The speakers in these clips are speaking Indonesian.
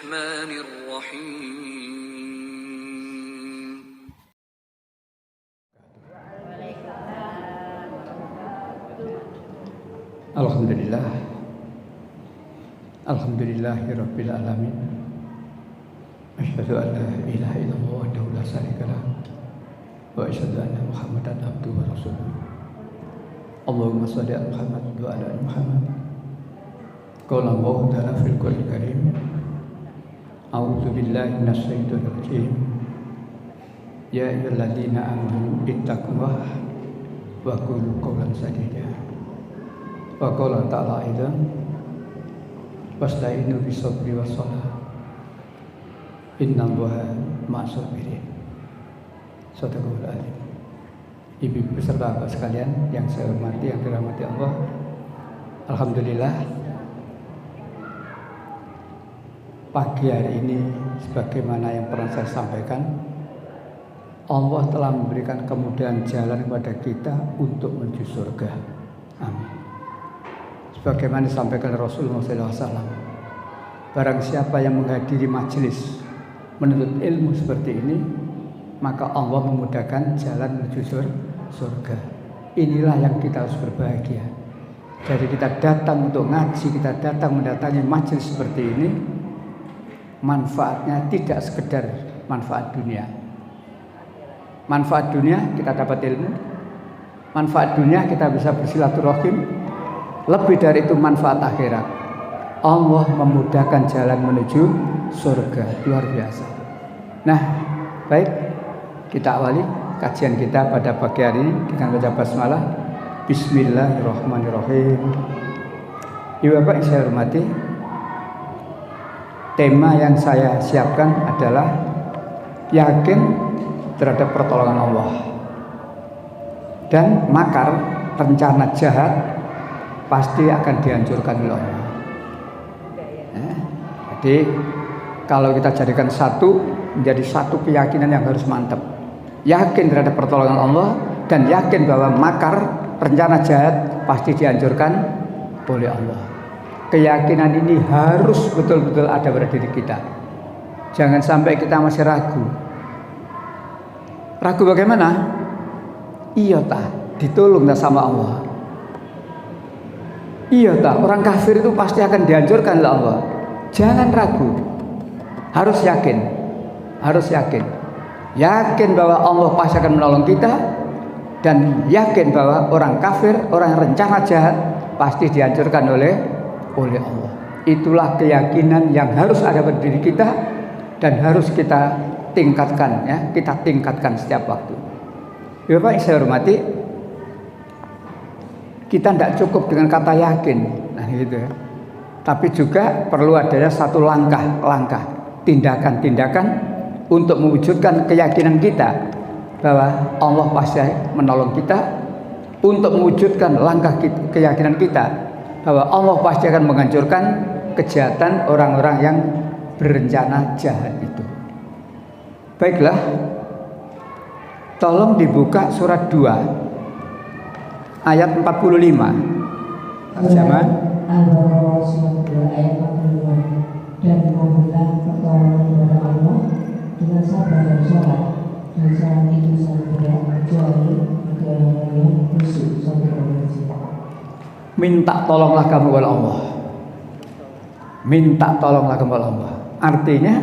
الرحمن الرحيم. Alhamdulillah. Alhamdulillahirabbil alamin. Asyhadu an la ilaha illallah wahdahu la syarika lah. Wa asyhadu anna Muhammadan abduhu wa rasuluh. Allahumma shalli ala Muhammad wa ala ali Muhammad. Qala Allah ta'ala fil Qur'anil Karim. A'udzu billahi minasy syaithanir rajim. Ya ayyuhalladzina amanu ittaqullaha wa qulu qawlan sadida. Wa qala ta'ala aidan wasta'inu bis-sabri was-shalah. Innallaha ma'as sabirin. Shadaqallahul adzim. Ibu beserta Bapak sekalian yang saya hormati, yang dirahmati Allah. Alhamdulillah, pagi hari ini sebagaimana yang pernah saya sampaikan, Allah telah memberikan kemudahan jalan kepada kita untuk menuju surga. Amin. Sebagaimana disampaikan Rasulullah SAW, barang siapa yang menghadiri majelis menuntut ilmu seperti ini, maka Allah memudahkan jalan menuju surga. Inilah yang kita harus berbahagia. Jadi kita datang untuk ngaji, kita datang mendatangi majelis seperti ini, manfaatnya tidak sekedar manfaat dunia. Manfaat dunia kita dapat ilmu, manfaat dunia kita bisa bersilaturahim, lebih dari itu manfaat akhirat. Allah memudahkan jalan menuju surga, luar biasa. Nah, baik, kita awali kajian kita pada pagi hari ini dengan baca basmalah. Bismillahirrahmanirrahim. Ibu Bapak yang saya hormati, tema yang saya siapkan adalah yakin terhadap pertolongan Allah dan makar rencana jahat pasti akan dihancurkan oleh Allah. Jadi kalau kita jadikan satu, menjadi satu keyakinan yang harus mantap, yakin terhadap pertolongan Allah dan yakin bahwa makar rencana jahat pasti dihancurkan oleh Allah. Keyakinan ini harus betul-betul ada pada diri kita. Jangan sampai kita masih ragu. Ragu bagaimana? Iya tak ditolong tak sama Allah. Iya tak orang kafir itu pasti akan dihancurkan oleh Allah. Jangan ragu. Harus yakin. Harus yakin. Yakin bahwa Allah pasti akan menolong kita, dan yakin bahwa orang kafir, orang yang rencana jahat pasti dihancurkan oleh Allah. Itulah keyakinan yang harus ada pada diri kita dan harus kita tingkatkan, ya. Kita tingkatkan setiap waktu. Bapak yang saya hormati, kita tidak cukup dengan kata yakin, nah gitu ya. Tapi juga perlu adanya satu langkah-langkah, tindakan-tindakan untuk mewujudkan keyakinan kita bahwa Allah pasti menolong kita, untuk mewujudkan langkah keyakinan kita bahwa Allah pasti akan menghancurkan kejahatan orang-orang yang berencana jahat itu. Baiklah, tolong dibuka surat 2 ayat 45. Terjemah. Dan memohonlah pertolongan kepada Allah dengan sabar dan sholat, dan saat itu sampai kecuali negara yang khusyuk sampai kemudian. Minta tolonglah kamu kepada Allah. Minta tolonglah kamu kepada Allah. Artinya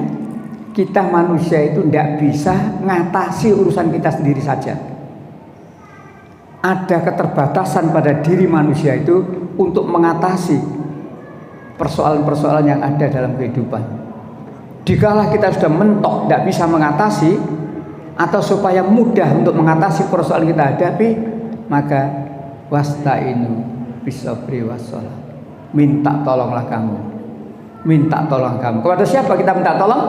kita manusia itu tidak bisa ngatasi urusan kita sendiri saja. Ada keterbatasan pada diri manusia itu untuk mengatasi persoalan-persoalan yang ada dalam kehidupan. Dikala kita sudah mentok tidak bisa mengatasi, atau supaya mudah untuk mengatasi persoalan kita hadapi, maka wasta'inu bis-sabri was-shalah. Minta tolonglah kamu. Minta tolong kamu. Kepada siapa kita minta tolong?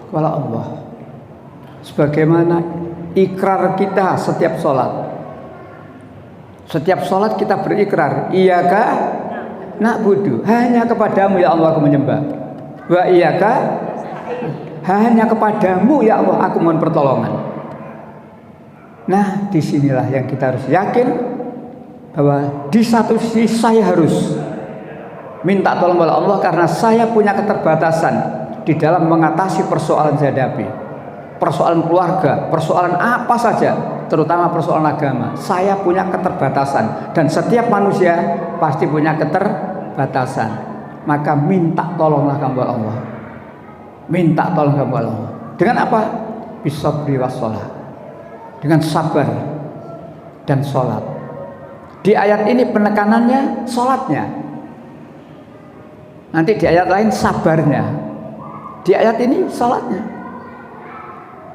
Kepada Allah. Sebagaimana ikrar kita setiap sholat. Setiap sholat kita berikrar, iyyaka na'budu, hanya kepadamu ya Allah aku menyembah. Wa iyyaka, hanya kepadamu ya Allah aku mohon pertolongan. Nah, disinilah yang kita harus yakin bahwa di satu sisi saya harus minta tolong kepada Allah karena saya punya keterbatasan. di dalam mengatasi persoalan hadapi, persoalan keluarga, persoalan apa saja, terutama persoalan agama. Saya punya keterbatasan dan setiap manusia pasti punya keterbatasan. Maka minta tolonglah kepada Allah. Minta tolong kepada Allah. Dengan apa? Bisabri wassalah. Dengan sabar dan sholat. Di ayat ini penekanannya sholatnya. Nanti di ayat lain sabarnya. Di ayat ini sholatnya.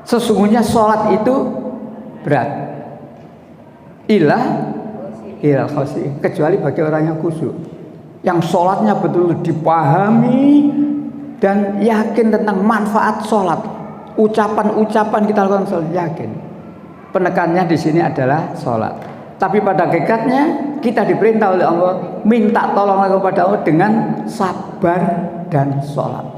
Sesungguhnya sholat itu berat. Ilah khasi, kecuali bagi orang yang khusyuk, yang sholatnya betul-betul dipahami dan yakin tentang manfaat sholat. Ucapan-ucapan kita lakukan sholat, yakin. Penekannya di sini adalah sholat. Tapi pada hakikatnya kita diperintah oleh Allah minta tolong kepada Allah dengan sabar dan sholat.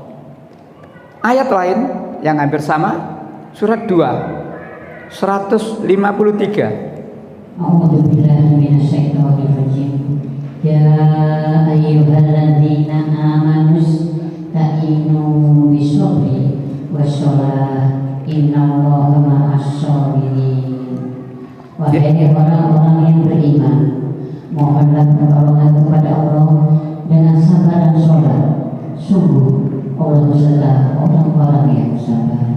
Ayat lain yang hampir sama, surat 2 153. A'udzu billahi minasyaitonir rajim. Ya ayyuhalladzina amanu ta'inu bisabri wassalah innallaha ma'as-sabirin. Wahai orang-orang yang beriman, mohonlah pertolongan kepada Allah dengan sabar dan sholat. Sungguh Allah beserta orang-orang yang sabar.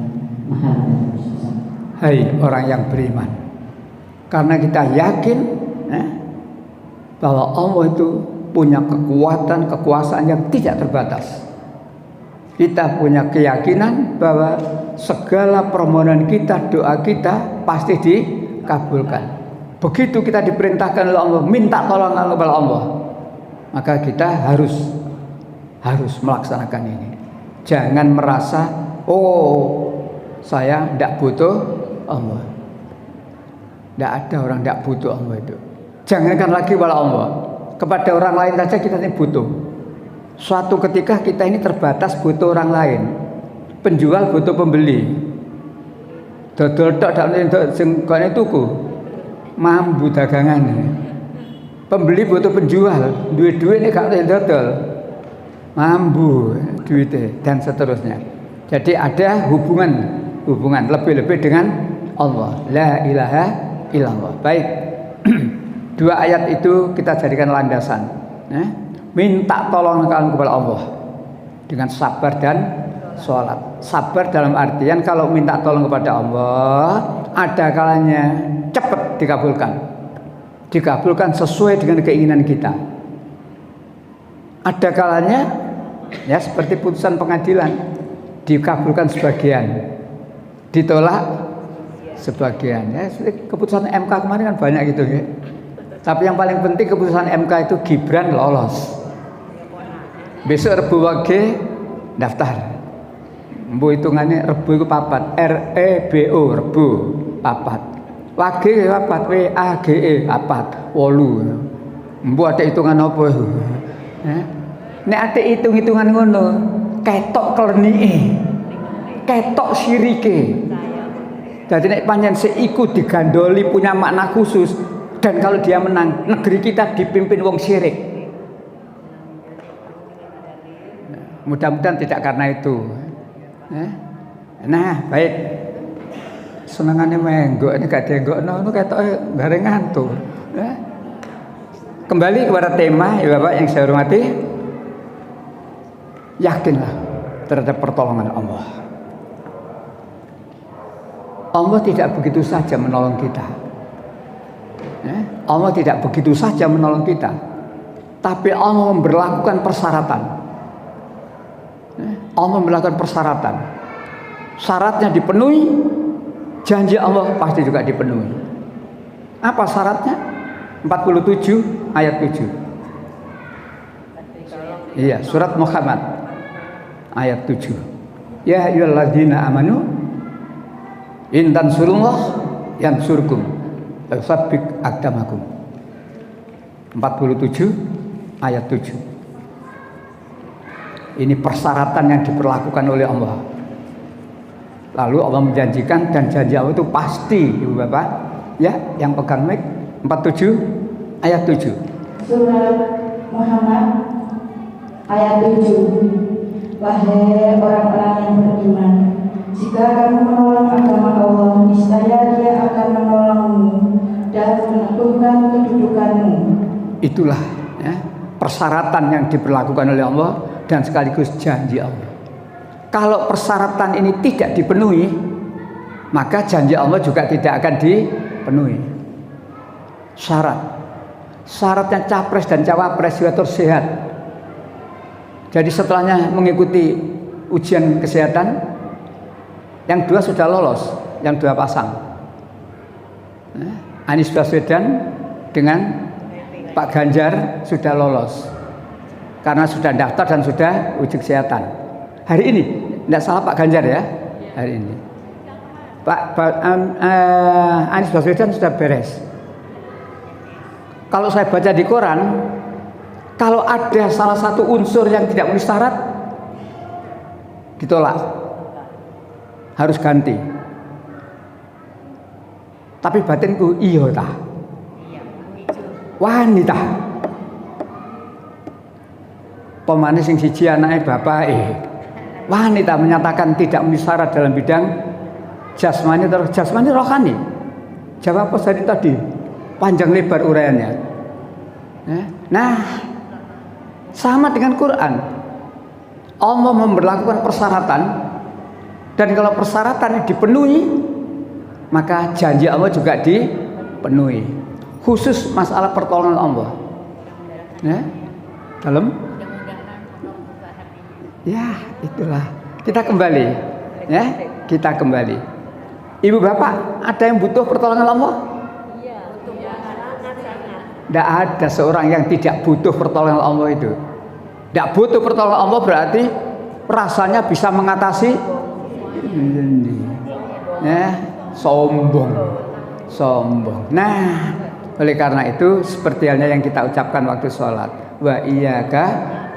Hai orang yang beriman, karena kita yakin bahwa Allah itu punya kekuatan, kekuasaan yang tidak terbatas. Kita punya keyakinan bahwa segala permohonan kita, doa kita pasti dikabulkan. Begitu kita diperintahkan oleh Allah minta tolong kepada Allah, maka kita harus melaksanakan ini. Jangan merasa saya tidak butuh Allah. Tidak ada orang tidak butuh Allah itu. Jangankan lagi kepada Allah, kepada orang lain saja kita ini butuh. Suatu ketika kita ini terbatas butuh orang lain. Penjual butuh pembeli. Dodol tok dak sing kene tuku. Mambu dagangane. Pembeli butuh penjual, duit-duit ini gak dodol. Mambu duitnya dan seterusnya. Jadi ada hubungan lebih-lebih dengan Allah. La ilaha illallah. Baik. Dua ayat itu kita jadikan landasan. Minta tolong kepada Allah dengan sabar dan sholat. Sabar dalam artian kalau minta tolong kepada Allah, ada kalanya cepat dikabulkan sesuai dengan keinginan kita. Ada kalanya ya seperti putusan pengadilan, dikabulkan sebagian, ditolak sebagian. Ya, keputusan MK kemarin kan banyak gitu ya. Tapi yang paling penting keputusan MK itu Gibran lolos. Besok Rebu wage daftar. Mbu hitungannya Rebu itu papat, REBO Rebu papat. Wage papat, WAGE papat, 8. Mbu ada hitungan apa itu? Nek ada hitung-hitungan ngono, ketok klenike, ketok sirike. Jadi nek pancen seiku digandoli punya makna khusus, dan kalau dia menang, negeri kita dipimpin wong syirik. Mudah-mudahan tidak karena itu. Nah, baik. Senengane menggok ini gak dienggokno, ketoke bareng ngantuk. Kembali kepada tema ya Bapak yang saya hormati. Yakinlah terhadap pertolongan Allah. Allah tidak begitu saja menolong kita. Allah tidak begitu saja menolong kita. Tapi Allah memberlakukan persyaratan. Allah memberlakukan persyaratan. Syaratnya dipenuhi, janji Allah pasti juga dipenuhi. Apa syaratnya? 47 ayat 7. Iya, surat Muhammad ayat 7. Ya ayyuhalladzina amanu in tansurullah yansurkum wa yusabbit aqdamakum. 47 ayat 7. Ini persyaratan yang diperlakukan oleh Allah. Lalu Allah menjanjikan, dan janji Allah itu pasti, Ibu Bapak. Ya, yang pegang mic 47 ayat 7. Surat Muhammad ayat 7. Wahai orang-orang yang beriman, jika kamu menolong agama Allah, niscaya Dia akan menolongmu dan meneguhkan kedudukanmu. Itulah ya, persyaratan yang diberlakukan oleh Allah dan sekaligus janji Allah. Kalau persyaratan ini tidak dipenuhi, maka janji Allah juga tidak akan dipenuhi. Syaratnya capres dan cawapres juga harus sehat. Jadi setelahnya mengikuti ujian kesehatan, yang 2 sudah lolos, yang 2 pasang. Anies Baswedan dengan Pak Ganjar sudah lolos karena sudah daftar dan sudah uji kesehatan. Hari ini, tidak salah Pak Ganjar ya, hari ini. Anies Baswedan sudah beres. Kalau saya baca di koran, kalau ada salah satu unsur yang tidak memenuhi syarat, ditolak, harus ganti. Tapi batinku iya tah, wanita. Pemane sing siji anake bapake, wanita menyatakan tidak memenuhi syarat dalam bidang jasmani atau jasmani rohani. Jawab apa tadi? Panjang lebar uraiannya. Nah, sama dengan Quran. Allah memberlakukan persyaratan, dan kalau persyaratan dipenuhi, maka janji Allah juga dipenuhi. Khusus masalah pertolongan Allah. Ya, dalam. Ya, itulah. Kita kembali. Ya, kita kembali. Ibu bapak, ada yang butuh pertolongan Allah? Tidak ada seorang yang tidak butuh pertolongan Allah itu. Tidak butuh pertolongan Allah berarti rasanya bisa mengatasi ya, sombong. Nah, oleh karena itu seperti halnya yang kita ucapkan waktu sholat, wa iyyaka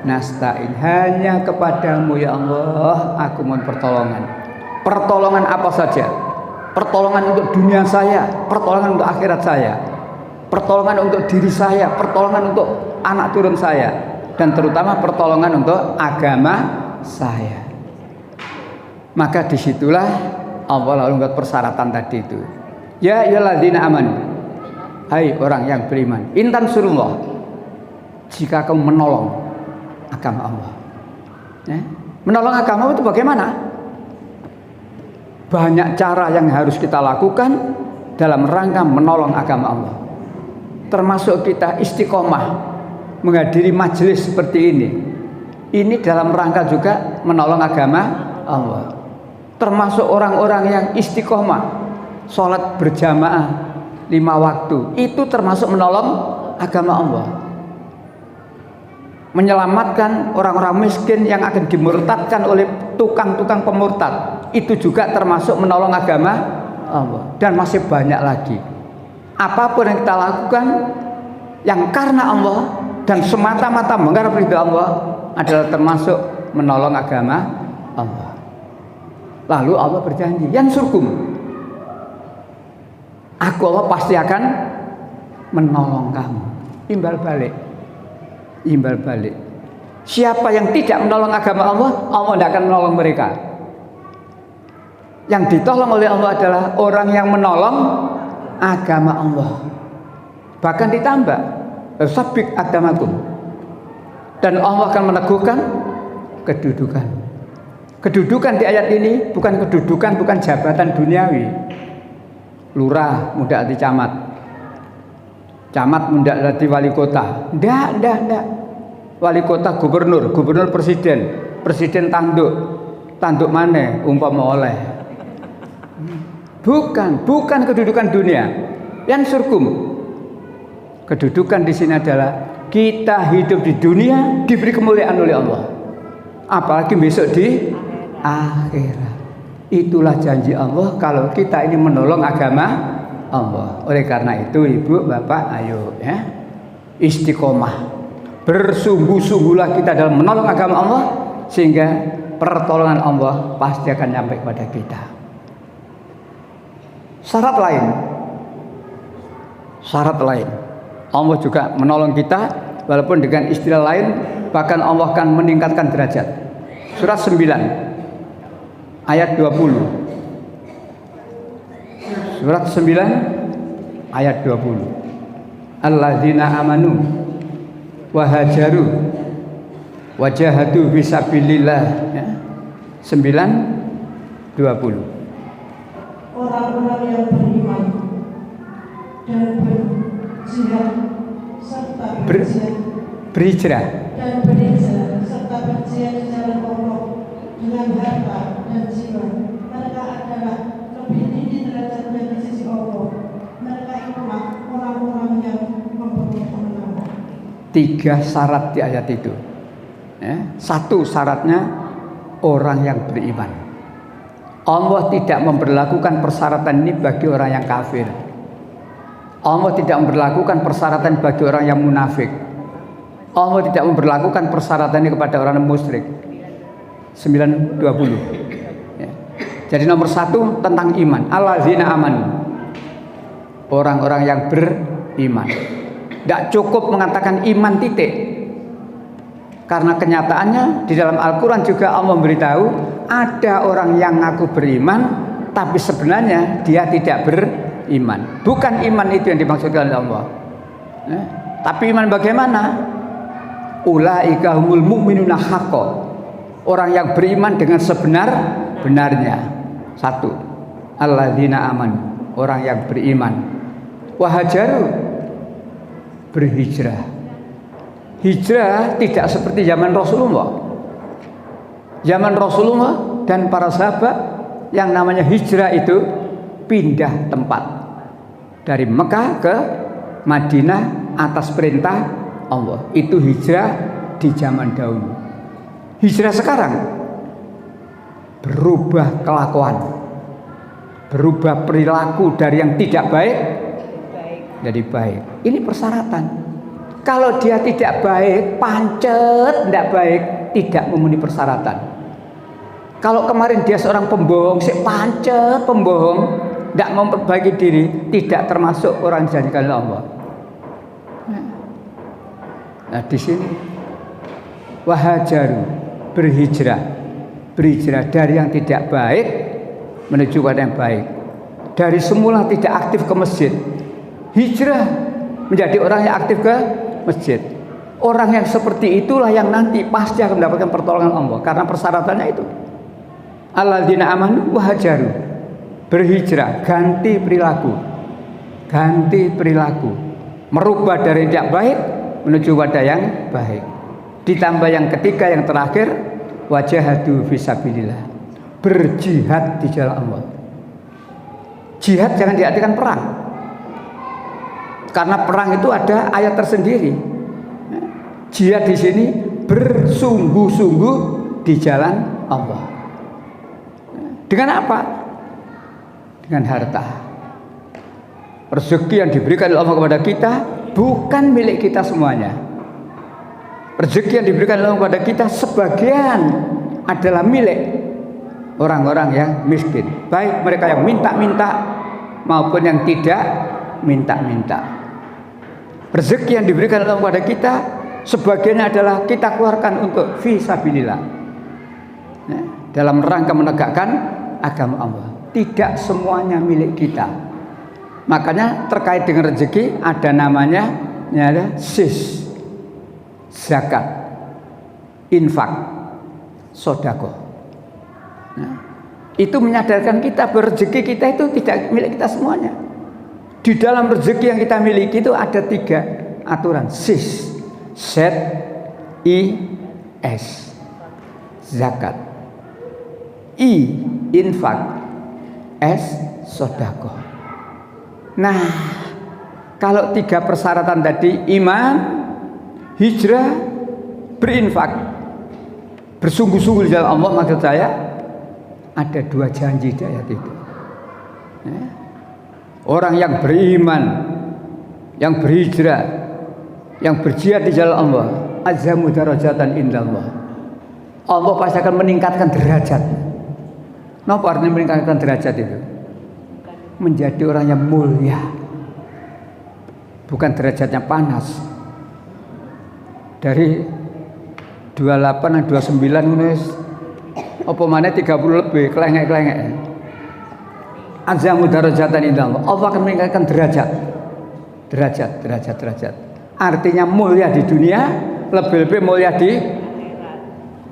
nasta'in, hanya kepadamu ya Allah aku mohon pertolongan. Pertolongan apa saja? Pertolongan untuk dunia saya, pertolongan untuk akhirat saya, pertolongan untuk diri saya, pertolongan untuk anak turun saya, dan terutama pertolongan untuk agama saya. Maka disitulah Allah lalu membuat persyaratan tadi itu. Ya ayyuhalladzina amanu, hai orang yang beriman, intan surullah, jika kamu menolong agama Allah. Ya. Menolong agama itu bagaimana? Banyak cara yang harus kita lakukan dalam rangka menolong agama Allah. Termasuk kita istiqomah menghadiri majelis seperti ini. Ini dalam rangka juga menolong agama Allah. Termasuk orang-orang yang istiqomah sholat berjamaah 5 waktu, itu termasuk menolong agama Allah. Menyelamatkan orang-orang miskin yang akan dimurtadkan oleh tukang-tukang pemurtad, itu juga termasuk menolong agama Allah. Dan masih banyak lagi. Apapun yang kita lakukan yang karena Allah dan semata-mata mengharap ridha Allah adalah termasuk menolong agama Allah. Lalu Allah berjanji, yansurkum, aku Allah pasti akan menolong kamu. Imbal balik. Siapa yang tidak menolong agama Allah, Allah tidak akan menolong mereka. Yang ditolong oleh Allah adalah orang yang menolong agama Allah. Bahkan ditambah, sabik agamakum, dan Allah akan meneguhkan kedudukan. Kedudukan di ayat ini bukan kedudukan, bukan jabatan duniawi. Lurah muda di camat, camat muda di wali kota. Ndak. Wali kota gubernur, gubernur presiden, presiden tanduk mana umpama oleh. Bukan kedudukan dunia. Yang surkum, kedudukan di sini adalah kita hidup di dunia diberi kemuliaan oleh Allah. Apalagi besok di akhirat. Itulah janji Allah kalau kita ini menolong agama Allah. Oleh karena itu ibu bapak, ayo ya, istiqomah, bersungguh-sungguhlah kita dalam menolong agama Allah, sehingga pertolongan Allah pasti akan sampai kepada kita. Syarat lain, Allah juga menolong kita walaupun dengan istilah lain, bahkan Allah akan meningkatkan derajat. Surat 9 ayat 20. Surat 9 ayat 20. Alladzina amanu wa hajaru wa jahadu fisabilillah, ya. 9:20. Orang-orang yang beriman dan berjihad serta berhijrah serta berjihad di jalan Allah dengan harta dan jiwa, mereka adalah lebih tinggi derajatnya di sisi Allah. Mereka itulah orang-orang yang memperoleh kemenangan. 3 syarat di ayat itu, ya. 1 syaratnya orang yang beriman. Allah tidak memberlakukan persyaratan ini bagi orang yang kafir. Allah tidak memberlakukan persyaratan bagi orang yang munafik. Allah tidak memberlakukan persyaratan ini kepada orang musyrik. 9:20, ya. Jadi nomor 1 tentang iman. Alladzina amanu, orang-orang yang beriman. Tidak cukup mengatakan iman titik, karena kenyataannya di dalam Al-Quran juga Allah memberitahu ada orang yang ngaku beriman tapi sebenarnya dia tidak beriman. Bukan iman itu yang dimaksudkan oleh Allah, ya. Tapi iman bagaimana? Ulaika humul mu'minuna haqqo, orang yang beriman dengan sebenar-benarnya. 1, alladzina amanu, orang yang beriman. Wahajaru, berhijrah. Hijrah tidak seperti zaman Rasulullah. Zaman Rasulullah dan para sahabat yang namanya hijrah itu pindah tempat dari Mekah ke Madinah atas perintah Allah. Itu hijrah di zaman dahulu. Hijrah sekarang berubah kelakuan, berubah perilaku dari yang tidak baik jadi baik. Ini persyaratan. Kalau dia tidak baik, pancet, tidak baik, tidak memenuhi persyaratan. Kalau kemarin dia seorang pembohong, pancet pembohong, tidak memperbaiki diri, tidak termasuk orang dijadikan oleh Allah. Nah di sini wahajaru, berhijrah dari yang tidak baik menuju pada yang baik. Dari semula tidak aktif ke masjid, hijrah menjadi orang yang aktif ke masjid. Orang yang seperti itulah yang nanti pasti akan mendapatkan pertolongan Allah, karena persyaratannya itu. Alladzina amanu wa hajaru, berhijrah, ganti perilaku, merubah dari yang tidak baik menuju pada yang baik. Ditambah yang ketiga, yang terakhir, wajahadu fisabilillah, berjihad di jalan Allah. Jihad jangan diartikan perang, karena perang itu ada ayat tersendiri. Jihad di sini bersungguh-sungguh di jalan Allah. Dengan apa? Dengan harta. Rezeki yang diberikan oleh Allah kepada kita bukan milik kita semuanya. Rezeki yang diberikan oleh Allah kepada kita sebagian adalah milik orang-orang yang miskin, baik mereka yang minta-minta maupun yang tidak minta-minta. Rezeki yang diberikan oleh Allah kepada kita sebagiannya adalah kita keluarkan untuk fisabilillah, ya, dalam rangka menegakkan agama Allah. Tidak semuanya milik kita. Makanya terkait dengan rezeki ada namanya, ada sis, zakat, infak, sodako. Nah, itu menyadarkan kita bahwa rezeki kita itu tidak milik kita semuanya. Di dalam rezeki yang kita miliki itu ada 3 aturan: sis, Z, I, S, zakat, I, infak, S, sodako. Nah, kalau 3 persyaratan tadi, iman, hijrah, berinfak, bersungguh-sungguh di jalan Allah, maksud saya ada 2 janji di ayat itu. Ya. Orang yang beriman, yang berhijrah, yang berjihad di jalan Allah, azamu darajatan indallah, Allah pasti akan meningkatkan derajat. Apa artinya meningkatkan derajat itu? Menjadi orang yang mulia, bukan derajatnya panas. Dari 28 dan 29 nulis Apa mana 30 lebih kelengek-kelengek. Azamu darajatan indallah. Allah akan meningkatkan derajat. Derajat. Artinya mulia di dunia, lebih-lebih mulia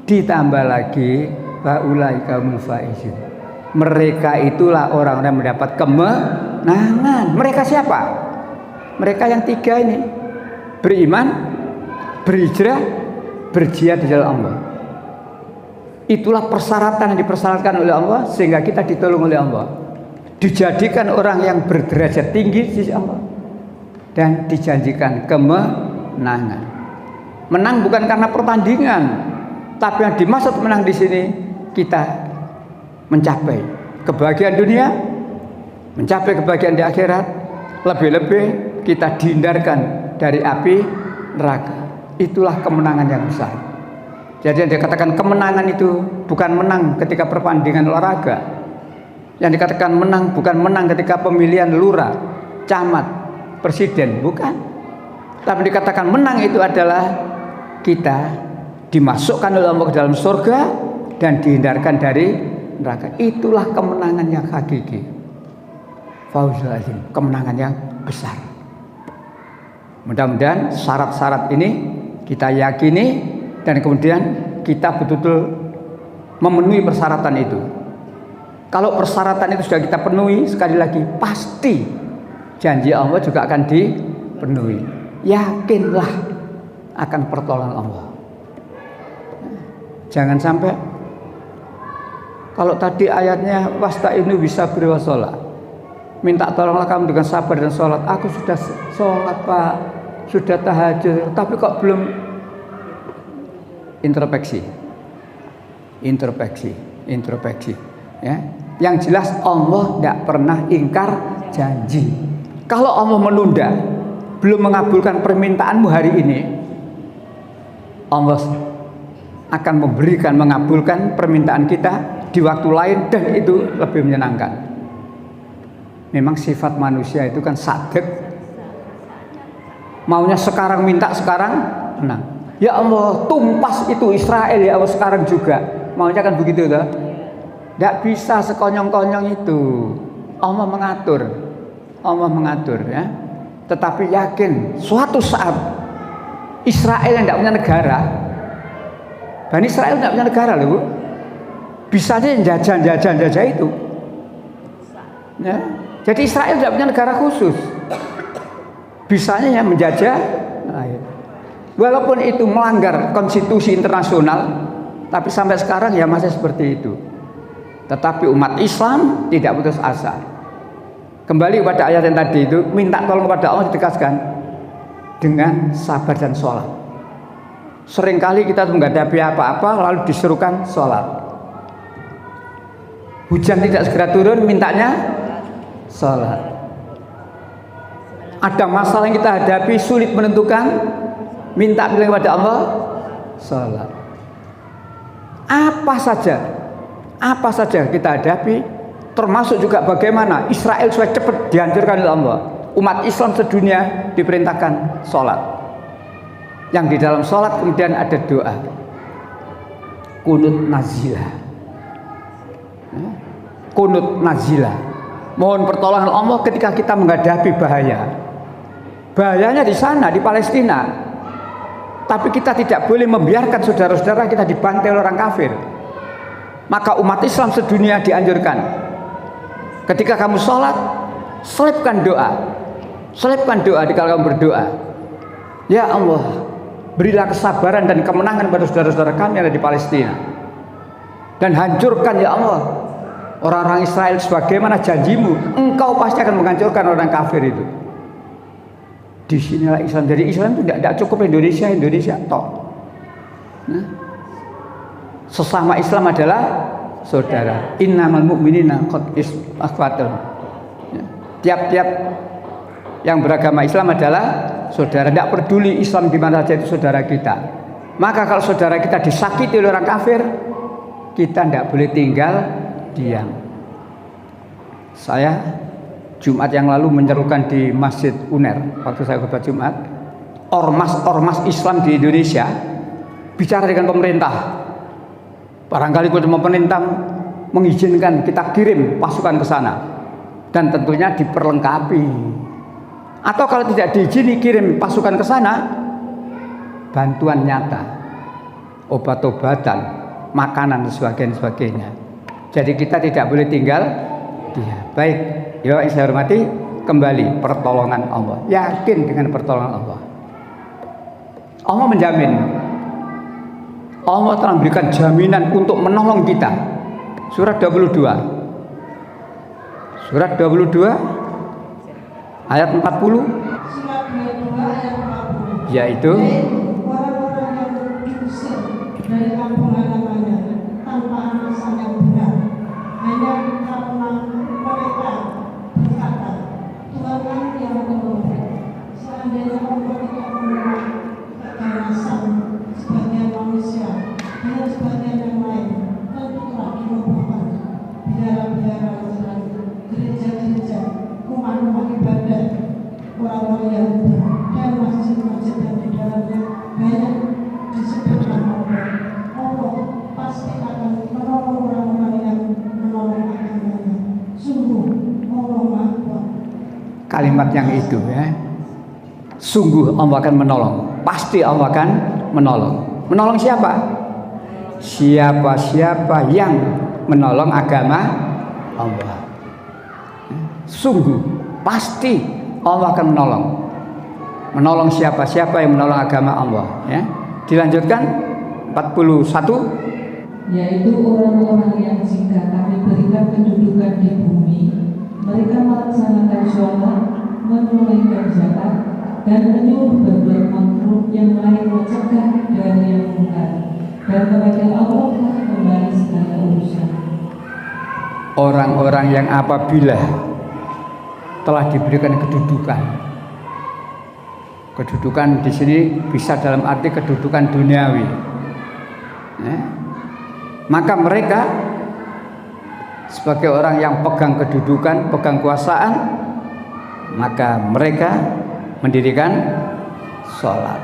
ditambah lagi faulaika mufaizun. Mereka itulah orang-orang yang mendapat kemenangan. Mereka siapa? Mereka yang tiga ini. Beriman, berhijrah, berjihad di jalan Allah. Itulah persyaratan yang dipersyaratkan oleh Allah sehingga kita ditolong oleh Allah. Dijadikan orang yang berderajat tinggi di sisi Allah dan dijanjikan kemenangan. Menang bukan karena pertandingan, tapi yang dimaksud menang di sini kita mencapai kebahagiaan dunia, mencapai kebahagiaan di akhirat, lebih-lebih kita dihindarkan dari api neraka. Itulah kemenangan yang besar. Jadi yang dikatakan kemenangan itu bukan menang ketika pertandingan olahraga. Yang dikatakan menang bukan menang ketika pemilihan lurah, camat, presiden, bukan. Tapi dikatakan menang itu adalah kita dimasukkan oleh Allah ke dalam surga dan dihindarkan dari neraka. Itulah kemenangan yang hakiki. Fauzul azim, kemenangan yang besar. Mudah-mudahan syarat-syarat ini kita yakini dan kemudian kita betul-betul memenuhi persyaratan itu. Kalau persyaratan itu sudah kita penuhi, sekali lagi pasti janji Allah juga akan dipenuhi. Yakinlah akan pertolongan Allah. Jangan sampai kalau tadi ayatnya wasta'inu bisabri wassalah, minta tolonglah kamu dengan sabar dan sholat. Aku sudah sholat Pak, sudah tahajud, tapi kok belum introspeksi. Ya. Yang jelas Allah tidak pernah ingkar janji. Kalau Allah menunda, belum mengabulkan permintaanmu hari ini, Allah akan mengabulkan permintaan kita di waktu lain dan itu lebih menyenangkan. Memang sifat manusia itu kan sadek, maunya sekarang minta sekarang menang. Ya Allah, tumpas itu Israel ya Allah sekarang juga. Maunya kan begitu toh. Tidak bisa sekonyong-konyong itu. Allah mengatur ya. Tetapi yakin suatu saat Israel yang tidak punya negara, Bani Israel tidak punya negara loh Bu. Bisa aja jajah itu. Ya. Jadi Israel tidak punya negara khusus. Bisanya yang menjajah. Walaupun itu melanggar konstitusi internasional, tapi sampai sekarang ya masih seperti itu. Tetapi umat Islam tidak putus asa. Kembali kepada ayat yang tadi itu, minta tolong kepada Allah ditegaskan dengan sabar dan sholat. Seringkali kita menghadapi apa-apa lalu disuruhkan sholat. Hujan tidak segera turun, mintanya sholat. Ada masalah yang kita hadapi sulit menentukan, minta bilang kepada Allah sholat. Apa saja kita hadapi, termasuk juga bagaimana Israel supaya cepat dihancurkan oleh Allah. Umat Islam sedunia diperintahkan sholat. Yang di dalam sholat kemudian ada doa kunut nazilah, mohon pertolongan Allah ketika kita menghadapi bahaya. Bahayanya di sana, di Palestina. Tapi kita tidak boleh membiarkan saudara-saudara kita dibantai oleh orang kafir. Maka umat Islam sedunia dianjurkan, ketika kamu sholat, selipkan doa di kalau kamu berdoa. Ya Allah, berilah kesabaran dan kemenangan pada saudara-saudara kami yang ada di Palestina, dan hancurkan ya Allah orang-orang Israel sebagaimana janjimu, engkau pasti akan menghancurkan orang kafir itu. Disinilah Islam. Jadi Islam itu tidak cukup Indonesia toh. Sesama Islam adalah saudara. Innamal mu'minina ikhwatun. Tiap-tiap yang beragama Islam adalah saudara. Tidak peduli Islam di mana saja itu saudara kita. Maka kalau saudara kita disakiti oleh orang kafir, kita tidak boleh tinggal diam. Saya Jumat yang lalu menyerukan di Masjid UNER waktu saya khutbah Jumat, ormas Islam di Indonesia bicara dengan pemerintah. Barangkali pemerintah mengizinkan kita kirim pasukan ke sana dan tentunya diperlengkapi. Atau kalau tidak diizini kirim pasukan ke sana, bantuan nyata, obat-obatan, makanan dan sebagainya. Jadi kita tidak boleh tinggal diam. Baik, ya saya hormati, kembali pertolongan Allah. Yakin dengan pertolongan Allah. Allah menjamin. Allah telah memberikan jaminan untuk menolong kita. Surat 22. Surat 22 ayat 40. Surat 22 ayat 40. Yaitu orang-orang yang diusir dari kampung halamannya tanpa alasan yang benar, hanya karena mereka berkata, Tuhan kami yang menolong. Seandainya Allah tidak menolong kekerasan sebagian manusia dengan sebagian yang lain, tentu telah dilumpuhkan biara-biara dan gereja-gereja, rumah-rumah ibadah orang-orang Yahudi dan masjid-masjid yang di dalamnya banyak disebutkan Allah pasti akan menolong orang-orang yang menolong agamanya. Sungguh Allah Maha Kuasa. kalimat yang itu ya. Sungguh Allah akan menolong. Pasti Allah akan menolong. Menolong siapa? Siapa-siapa yang menolong agama Allah. Sungguh pasti Allah akan menolong. Menolong siapa-siapa yang menolong agama Allah ya. Dilanjutkan 41, yaitu orang-orang yang jika kami berikan kedudukan di bumi, mereka melaksanakan sholat, menunaikan zakat, dan menyuruh berbuat makruh, yang lain mencegah dari yang mungkar, dan kepada Allah kembali segala urusan. orang-orang yang apabila telah diberikan kedudukan di sini bisa dalam arti kedudukan duniawi ya. Maka mereka sebagai orang yang pegang kedudukan, pegang kekuasaan, maka mereka mendirikan sholat.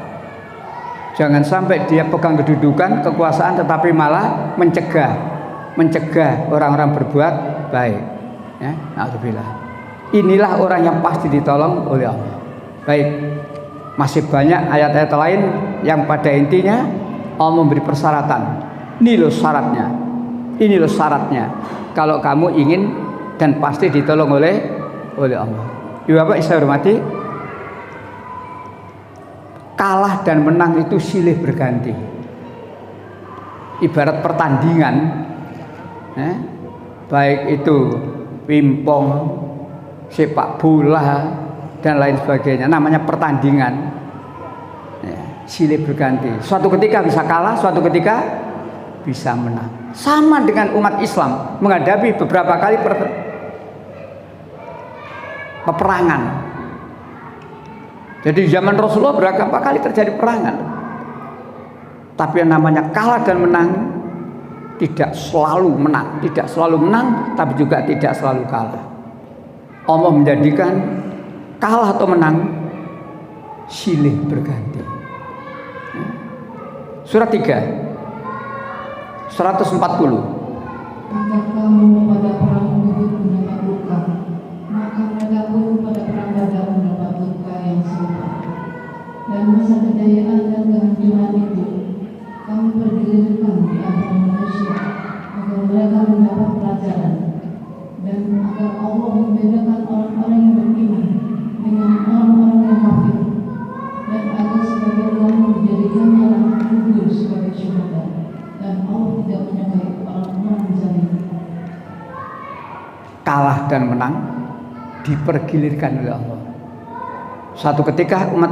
Jangan sampai dia pegang kedudukan, kekuasaan, tetapi malah mencegah orang-orang berbuat baik ya. Alhamdulillah. Inilah orang yang pasti ditolong oleh Allah. Baik, masih banyak ayat-ayat lain yang pada intinya Allah memberi persyaratan. Ini loh syaratnya. Kalau kamu ingin dan pasti ditolong oleh Allah. Ibu Bapak saya hormati, kalah dan menang itu silih berganti. Ibarat pertandingan, baik itu pingpong, sepak bola dan lain sebagainya, namanya pertandingan ya, silih berganti. Suatu ketika bisa kalah, suatu ketika bisa menang. Sama dengan umat Islam menghadapi beberapa kali peperangan. Jadi zaman Rasulullah berapa kali terjadi peperangan, tapi yang namanya kalah dan menang tidak selalu menang, tapi juga tidak selalu kalah. Allah menjadikan kalah atau menang silih berganti. Surat 3 140. Maka kamu pada perang Uhud mendapat luka, maka mereka pun pada perang Badar mendapat luka yang serupa. Dan masa kejayaan dan kehancuran itu kamu pergilirkan di antara manusia, agar mereka mendapat pelajaran, dan agar Allah membedakan orang-orang yang beriman dengan orang-orang yang kafir, dan agar sebagian kamu menjadikannya gugur sebagai syuhada, dan Allah tidak menyukai orang-orang zalim. Kalah dan menang dipergilirkan oleh Allah. Suatu ketika umat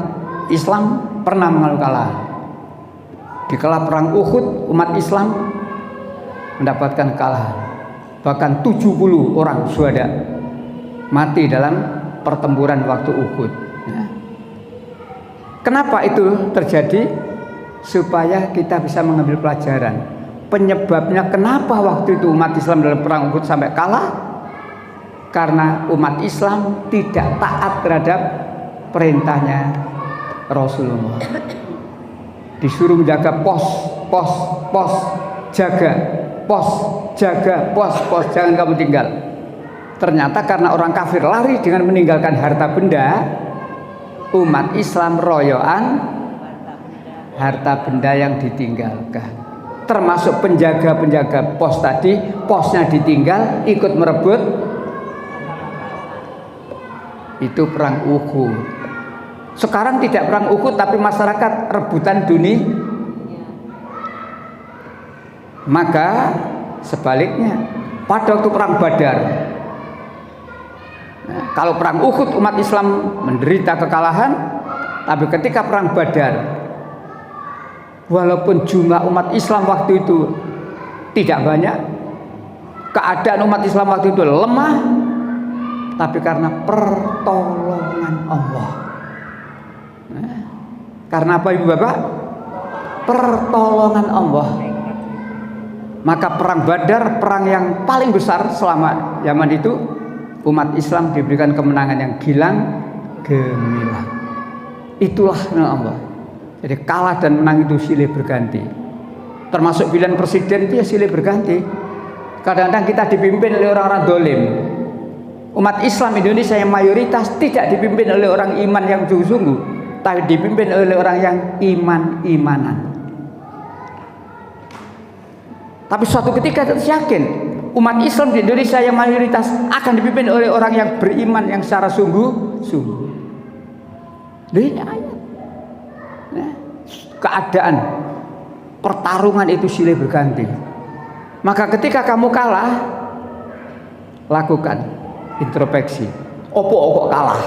Islam pernah mengalami kekalahan. Di kala perang Uhud, umat Islam mendapatkan kekalahan. Bahkan 70 orang syuhada mati dalam pertempuran waktu Uhud ya. Kenapa itu terjadi? Supaya kita bisa mengambil pelajaran. Penyebabnya kenapa waktu itu umat Islam dalam perang Uhud sampai kalah? Karena umat Islam tidak taat terhadap perintahnya Rasulullah. Disuruh menjaga pos, jaga pos, jaga pos, jangan kamu tinggal. Ternyata karena orang kafir lari dengan meninggalkan harta benda, umat Islam royoan harta benda yang ditinggalkan. Termasuk penjaga-penjaga pos tadi, posnya ditinggal, ikut merebut. Itu perang Uhud. Sekarang tidak perang Uhud, tapi masyarakat rebutan dunia. Maka sebaliknya, pada waktu perang Badar, kalau perang Uhud umat Islam menderita kekalahan, tapi ketika perang Badar, walaupun jumlah umat Islam waktu itu tidak banyak, keadaan umat Islam waktu itu lemah, tapi karena pertolongan Allah. Karena apa Ibu Bapak? Pertolongan Allah. Maka perang Badar, perang yang paling besar selama zaman itu, umat Islam diberikan kemenangan yang gilang gemilang. Itulah Allah. Jadi kalah dan menang itu silih berganti. Termasuk pilihan presiden itu ya silih berganti. Kadang-kadang kita dipimpin oleh orang-orang dolim. Umat Islam Indonesia yang mayoritas tidak dipimpin oleh orang iman yang sungguh-sungguh, tapi dipimpin oleh orang yang iman-imanan. Tapi suatu ketika kita yakin umat Islam di Indonesia yang mayoritas akan dipimpin oleh orang yang beriman yang secara sungguh-sungguh. Ini ayat. Keadaan pertarungan itu silih berganti. Maka ketika kamu kalah, lakukan introspeksi. Opo kok kalah?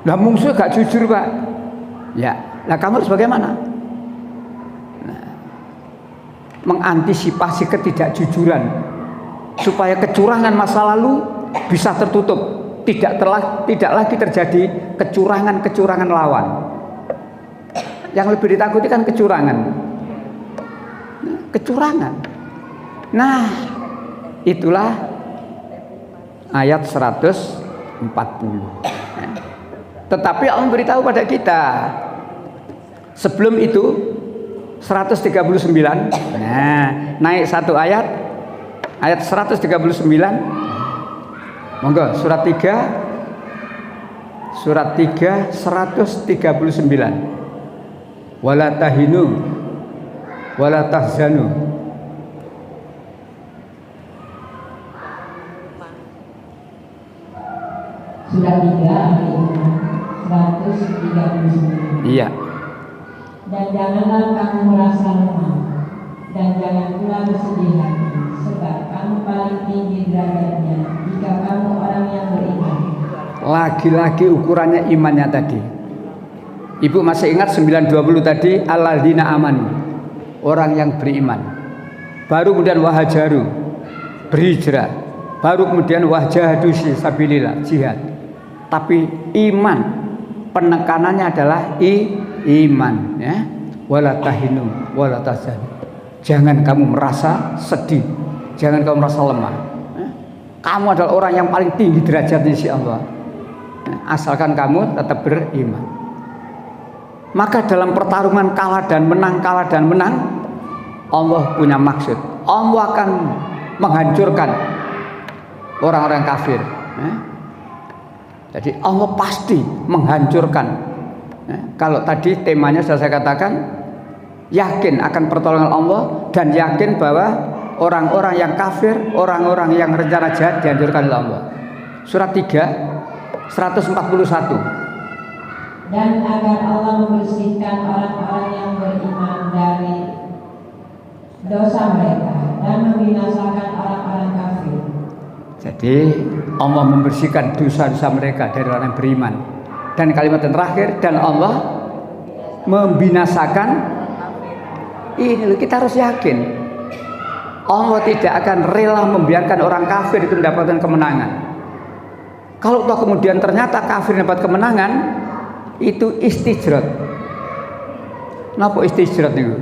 Lah musuh gak jujur Pak. Ya, lah kamu harus bagaimana? Mengantisipasi ketidakjujuran supaya kecurangan masa lalu bisa tertutup, tidak lagi terjadi kecurangan lawan. Yang lebih ditakuti kan kecurangan. Nah, itulah ayat 140. Tetapi Allah memberitahu pada kita sebelum itu 139. Nah, naik satu ayat 139. Monggo surat 3 139. Wala tahinu wala tahzanu. Surat 3 ayat 139. Iya. Dan janganlah kamu merasa lemah, dan jangan pula bersedih hati, sebab kamu paling tinggi derajatnya jika kamu orang yang beriman. Lagi-lagi ukurannya imannya tadi. Ibu masih ingat 920 tadi, alladzina amanu, orang yang beriman. Baru kemudian wahajaru, berhijrah. Baru kemudian wahjahadu fisabilillah, jihad. Tapi iman, penekanannya adalah iman, ya. Wala tahinu wala tahzanu. Jangan kamu merasa sedih, jangan kamu merasa lemah. Kamu adalah orang yang paling tinggi derajatnya si Allah. Asalkan kamu tetap beriman. Maka dalam pertarungan kalah dan menang, Allah punya maksud. Allah akan menghancurkan orang-orang kafir. Jadi Allah pasti menghancurkan. Kalau tadi temanya sudah saya katakan, yakin akan pertolongan Allah dan yakin bahwa orang-orang yang kafir, orang-orang yang rencana jahat dihancurkan oleh Allah. Surat 3 141. Dan agar Allah membersihkan orang-orang yang beriman dari dosa mereka dan membinasakan orang-orang kafir. Jadi Allah membersihkan dosa-dosa mereka dari orang yang beriman. Dan kalimat yang terakhir, dan Allah membinasakan. Ini kita harus yakin Allah tidak akan rela membiarkan orang kafir itu mendapatkan kemenangan. Kalau toh kemudian ternyata kafir dapat kemenangan, itu istijrat. Kenapa istijrat itu?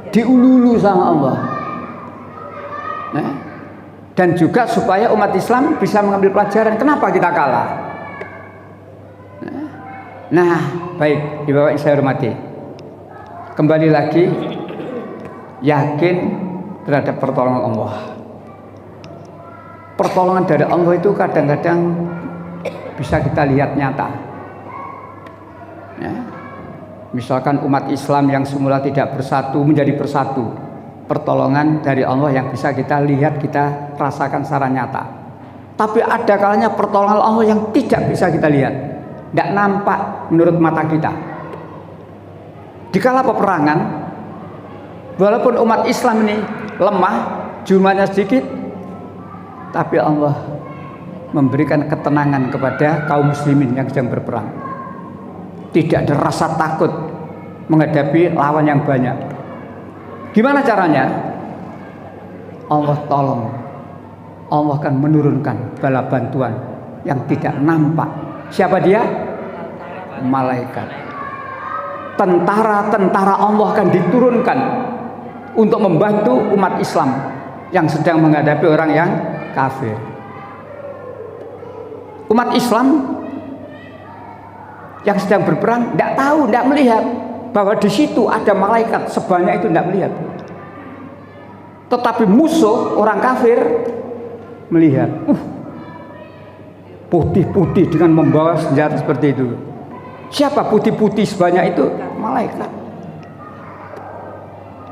Diululu sama Allah. Dan juga supaya umat Islam bisa mengambil pelajaran kenapa kita kalah. Nah, baik, Ibu Bapak saya hormati. Kembali lagi yakin terhadap pertolongan Allah. Pertolongan dari Allah itu kadang-kadang bisa kita lihat nyata. Ya. Misalkan umat Islam yang semula tidak bersatu menjadi bersatu. Pertolongan dari Allah yang bisa kita lihat, kita rasakan secara nyata. Tapi ada kalanya pertolongan Allah yang tidak bisa kita lihat, tidak nampak menurut mata kita. Dikala peperangan, walaupun umat Islam ini lemah, jumlahnya sedikit, tapi Allah memberikan ketenangan kepada kaum muslimin yang sedang berperang. Tidak ada rasa takut menghadapi lawan yang banyak. Gimana caranya? Allah tolong. Allah akan menurunkan bala bantuan yang tidak nampak. Siapa dia? Malaikat. Tentara-tentara Allah akan diturunkan untuk membantu umat Islam yang sedang menghadapi orang yang kafir. Umat Islam yang sedang berperang tidak tahu, tidak melihat bahwa di situ ada malaikat sebanyak itu, tidak melihat. Tetapi musuh orang kafir melihat, putih-putih dengan membawa senjata seperti itu. Siapa putih-putih sebanyak itu? Malaikat.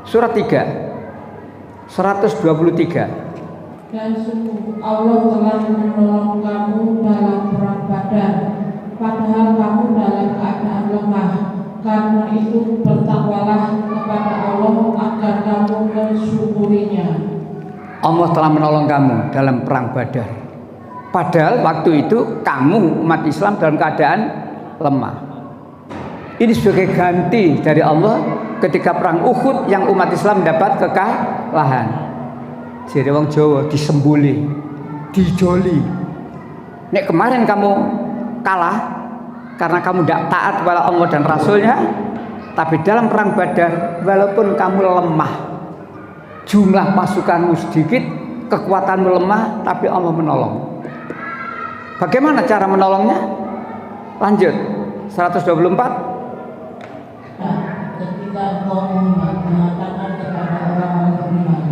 Surat 3 123. Dan sungguh Allah telah menolong kamu dalam perang Badar, padahal kamu dalam keadaan lemah. Karena itu bertakwalah kepada Allah agar kamu mensyukurinya. Allah telah menolong kamu dalam perang Badar. Padahal waktu itu kamu umat Islam dalam keadaan lemah. Ini sebagai ganti dari Allah ketika perang Uhud yang umat Islam dapat kekalahan. Jadi wong Jawa disembuli, dijoli. Nek kemarin kamu kalah karena kamu tidak taat kepada Allah dan Rasulnya, tapi dalam perang Badar walaupun kamu lemah, jumlah pasukanmu sedikit, kekuatanmu lemah, tapi Allah menolong. Bagaimana cara menolongnya? Lanjut 124. Ketika engkau mengatakan kepada orang-orang beriman,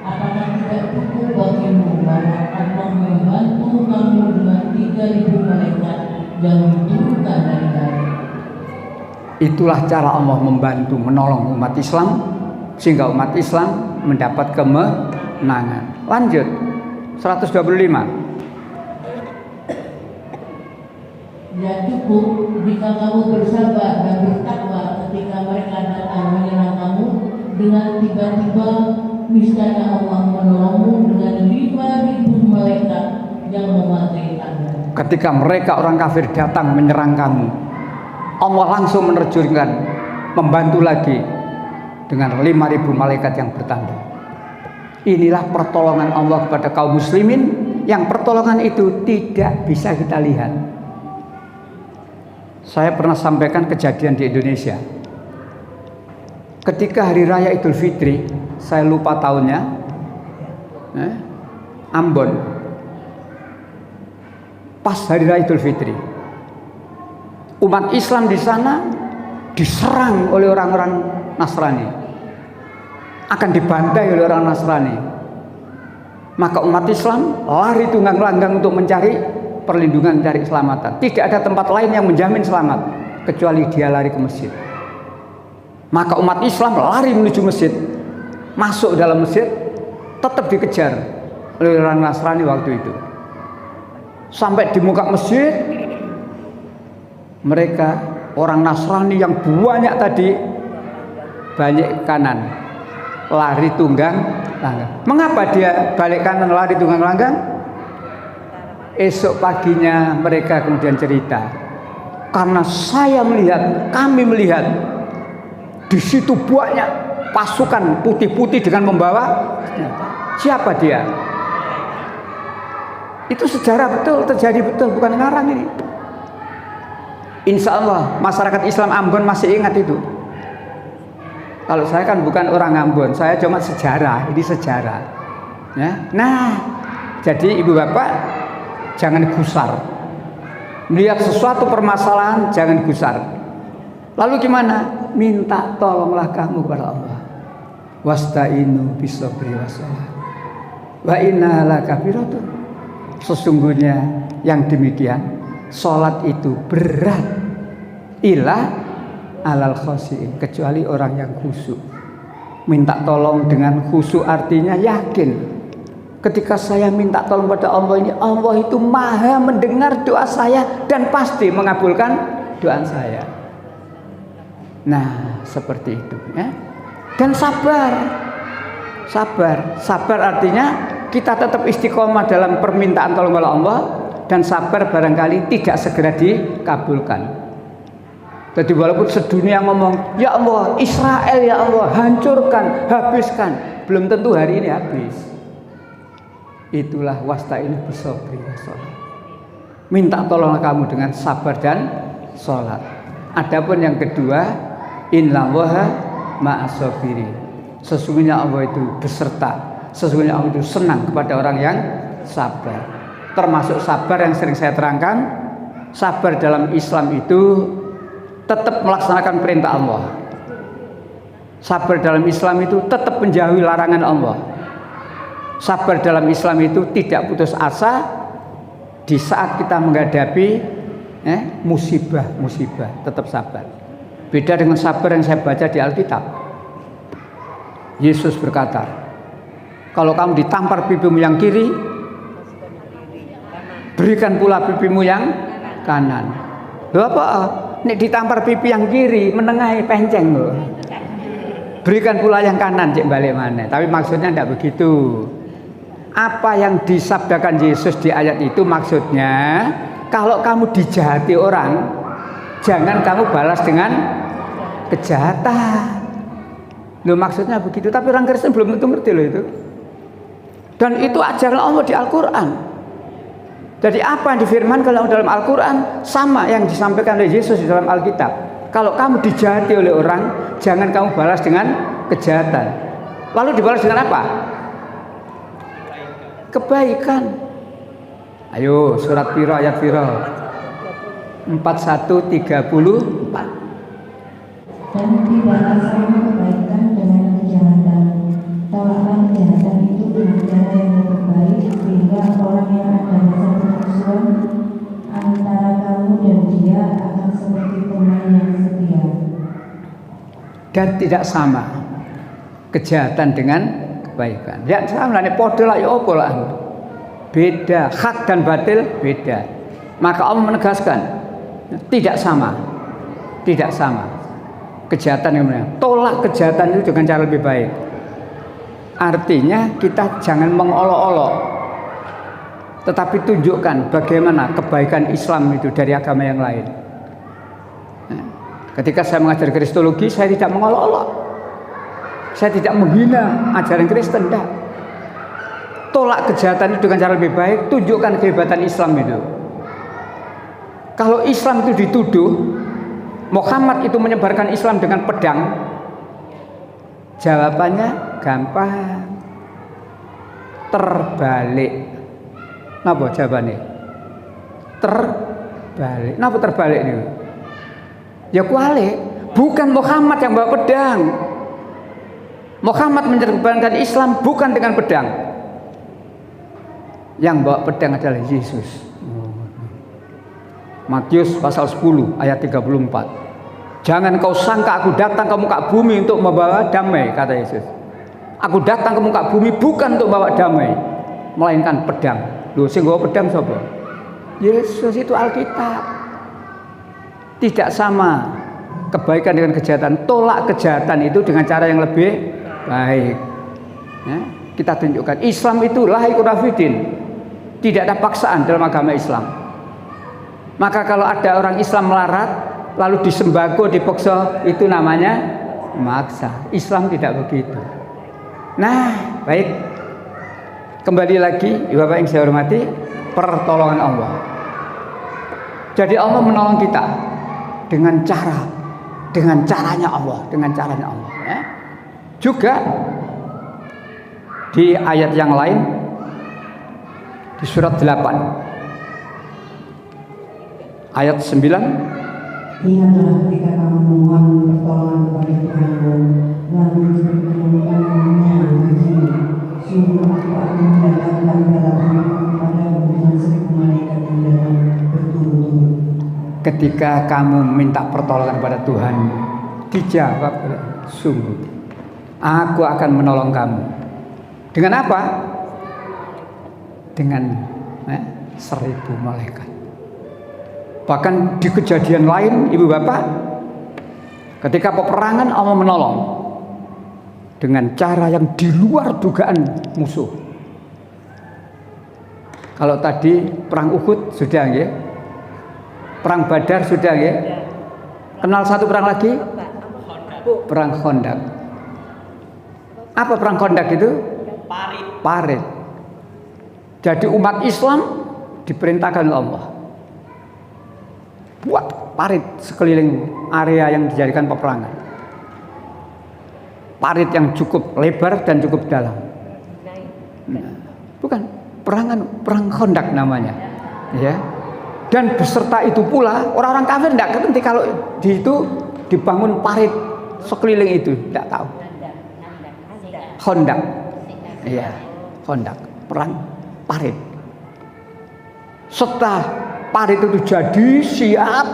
apakah tidak cukup bagimu bahwa Allah membantu kamu dengan 3.000 malaikat yang diturunkan dari langit? Itulah cara Allah membantu, menolong umat Islam sehingga umat Islam mendapat kemenangan. Lanjut 125. Ya cukup jika kamu bersabar dan bertakwa ketika mereka datang menyerang kamu dengan tiba-tiba, niscaya Allah menolongmu dengan 5.000 malaikat yang memantai Anda. Ketika mereka orang kafir datang menyerang kamu, Allah langsung menerjunkan, membantu lagi dengan 5.000 malaikat yang bertanda. Inilah pertolongan Allah kepada kaum muslimin yang pertolongan itu tidak bisa kita lihat. Saya pernah sampaikan kejadian di Indonesia. Ketika hari raya Idul Fitri, saya lupa tahunnya, Ambon, pas hari raya Idul Fitri, umat Islam di sana diserang oleh orang-orang Nasrani, akan dibantai oleh orang Nasrani. Maka umat Islam lari tunggang langgang untuk mencari perlindungan, mencari keselamatan. Tidak ada tempat lain yang menjamin selamat kecuali dia lari ke masjid. Maka umat Islam lari menuju masjid, masuk dalam masjid, tetap dikejar oleh orang Nasrani waktu itu. Sampai di muka masjid, mereka orang Nasrani yang banyak tadi balik kanan, lari tunggang langgang. Mengapa dia balik kanan lari tunggang langgang? Esok paginya mereka kemudian cerita, karena saya melihat, kami melihat di situ banyak pasukan putih-putih dengan membawa siapa dia? Itu sejarah betul, terjadi betul, bukan ngarang ini. Insya Allah masyarakat Islam Ambon masih ingat itu. Kalau saya kan bukan orang Ambon, saya cuma sejarah, ini sejarah. Ya. Nah, jadi ibu bapak jangan gusar. Melihat sesuatu permasalahan jangan gusar. Lalu gimana? Minta tolonglah kamu kepada Allah. Wasta'inu bisabri wassalah. Wa inna lakabiratun. Sesungguhnya yang demikian, salat itu berat ila alal khosiin, kecuali orang yang khusyuk. Minta tolong dengan khusyuk artinya yakin. Ketika saya minta tolong pada Allah ini, Allah itu maha mendengar doa saya dan pasti mengabulkan doa saya. Nah, seperti itu ya. Dan sabar. Sabar artinya kita tetap istiqomah dalam permintaan tolong oleh Allah, dan sabar barangkali tidak segera dikabulkan. Jadi walaupun sedunia ngomong, ya Allah, Israel ya Allah, hancurkan, habiskan, belum tentu hari ini habis. Itulah wasta'inu bisabri wassalah. Minta tolonglah kamu dengan sabar dan sholat. Adapun yang kedua, innallaha ma'as sabirin. Sesungguhnya Allah itu beserta, sesungguhnya Allah itu senang kepada orang yang sabar. Termasuk sabar yang sering saya terangkan, sabar dalam Islam itu tetap melaksanakan perintah Allah. Sabar dalam Islam itu tetap menjauhi larangan Allah. Sabar dalam Islam itu tidak putus asa di saat kita menghadapi musibah, tetap sabar. Beda dengan sabar yang saya baca di Alkitab. Yesus berkata, kalau kamu ditampar pipimu yang kiri, berikan pula pipimu yang kanan. Loh apa? Nek ditampar pipi yang kiri, menengahi penceng loh. Berikan pula yang kanan, cek balik mana. Tapi maksudnya tidak begitu. Apa yang disabdakan Yesus di ayat itu maksudnya, kalau kamu dijahati orang, jangan kamu balas dengan kejahatan. Loh maksudnya begitu. Tapi orang Kristen belum tentu ngerti loh itu. Dan itu ajaran Allah di Al-Quran. Jadi apa yang difirmankan dalam Al-Quran sama yang disampaikan oleh Yesus di dalam Alkitab. Kalau kamu dijahati oleh orang, jangan kamu balas dengan kejahatan. Lalu dibalas dengan apa? Kebaikan. Ayo surat piro ayat piro? 4134. Dan tidaklah sama kebaikan dengan kejahatan. Tolaklah kejahatan itu dengan cara yang lebih baik, sehingga orang yang ada rasa permusuhan antara kamu dan dia akan seperti teman yang setia. Dan tidak sama kejahatan dengan kebaikan. Ya sama lah, podo lah ya apa lah. Beda, hak dan batil beda. Maka Allah menegaskan tidak sama. Tidak sama. Kejahatan yang mana? Tolak kejahatan itu dengan cara lebih baik. Artinya kita jangan mengolok-olok, tetapi tunjukkan bagaimana kebaikan Islam itu dari agama yang lain. Ketika saya mengajar Kristologi, saya tidak mengolok-olok, saya tidak menghina ajaran Kristen, tidak. Tolak kejahatan itu dengan cara lebih baik, tunjukkan kehebatan Islam itu. Kalau Islam itu dituduh Muhammad itu menyebarkan Islam dengan pedang, jawabannya gampang, terbalik. Napa jawabannya? Terbalik. Napa terbalik nih? Ya kualik. Bukan Muhammad yang bawa pedang. Muhammad menyebarkan Islam bukan dengan pedang. Yang bawa pedang adalah Yesus. Matius pasal 10 ayat 34. Jangan kau sangka aku datang ke muka bumi untuk membawa damai, kata Yesus. Aku datang ke muka bumi bukan untuk membawa damai, melainkan pedang. Loh, sing bawa pedang sapa? Yesus, itu Alkitab. Tidak sama kebaikan dengan kejahatan. Tolak kejahatan itu dengan cara yang lebih baik. Ya, kita tunjukkan Islam itu lahir rafidin. Tidak ada paksaan dalam agama Islam. Maka kalau ada orang Islam melarat lalu disembako, dipaksa, itu namanya maksa. Islam tidak begitu. Nah, baik. Kembali lagi, Bapak yang saya hormati, pertolongan Allah. Jadi Allah menolong kita dengan caranya Allah, ya. Juga di ayat yang lain di surat 8 ayat 9, ingatlah ketika kamu memohon pertolongan kepada Tuhanmu, lalu menemukan ketika kamu minta pertolongan pada Tuhan, dijawab, sungguh aku akan menolong kamu. Dengan apa? Dengan 1000 malaikat. Bahkan di kejadian lain, ibu bapak, ketika peperangan Allah menolong dengan cara yang di luar dugaan musuh. Kalau tadi perang Uhud sudah ya, perang Badar sudah ya. Kenal satu perang lagi? Perang Khandaq. Apa perang Khandaq itu? Parit. Jadi umat Islam diperintahkan oleh Allah buat parit sekeliling area yang dijadikan peperangan. Parit yang cukup lebar dan cukup dalam. Bukan perang Khandaq namanya. Ya. Dan beserta itu pula orang-orang kafir tidak ngerti kalau di itu dibangun parit sekeliling itu, tidak tahu. Khandaq. Iya, Khandaq, perang parit. Setelah parit itu jadi siap,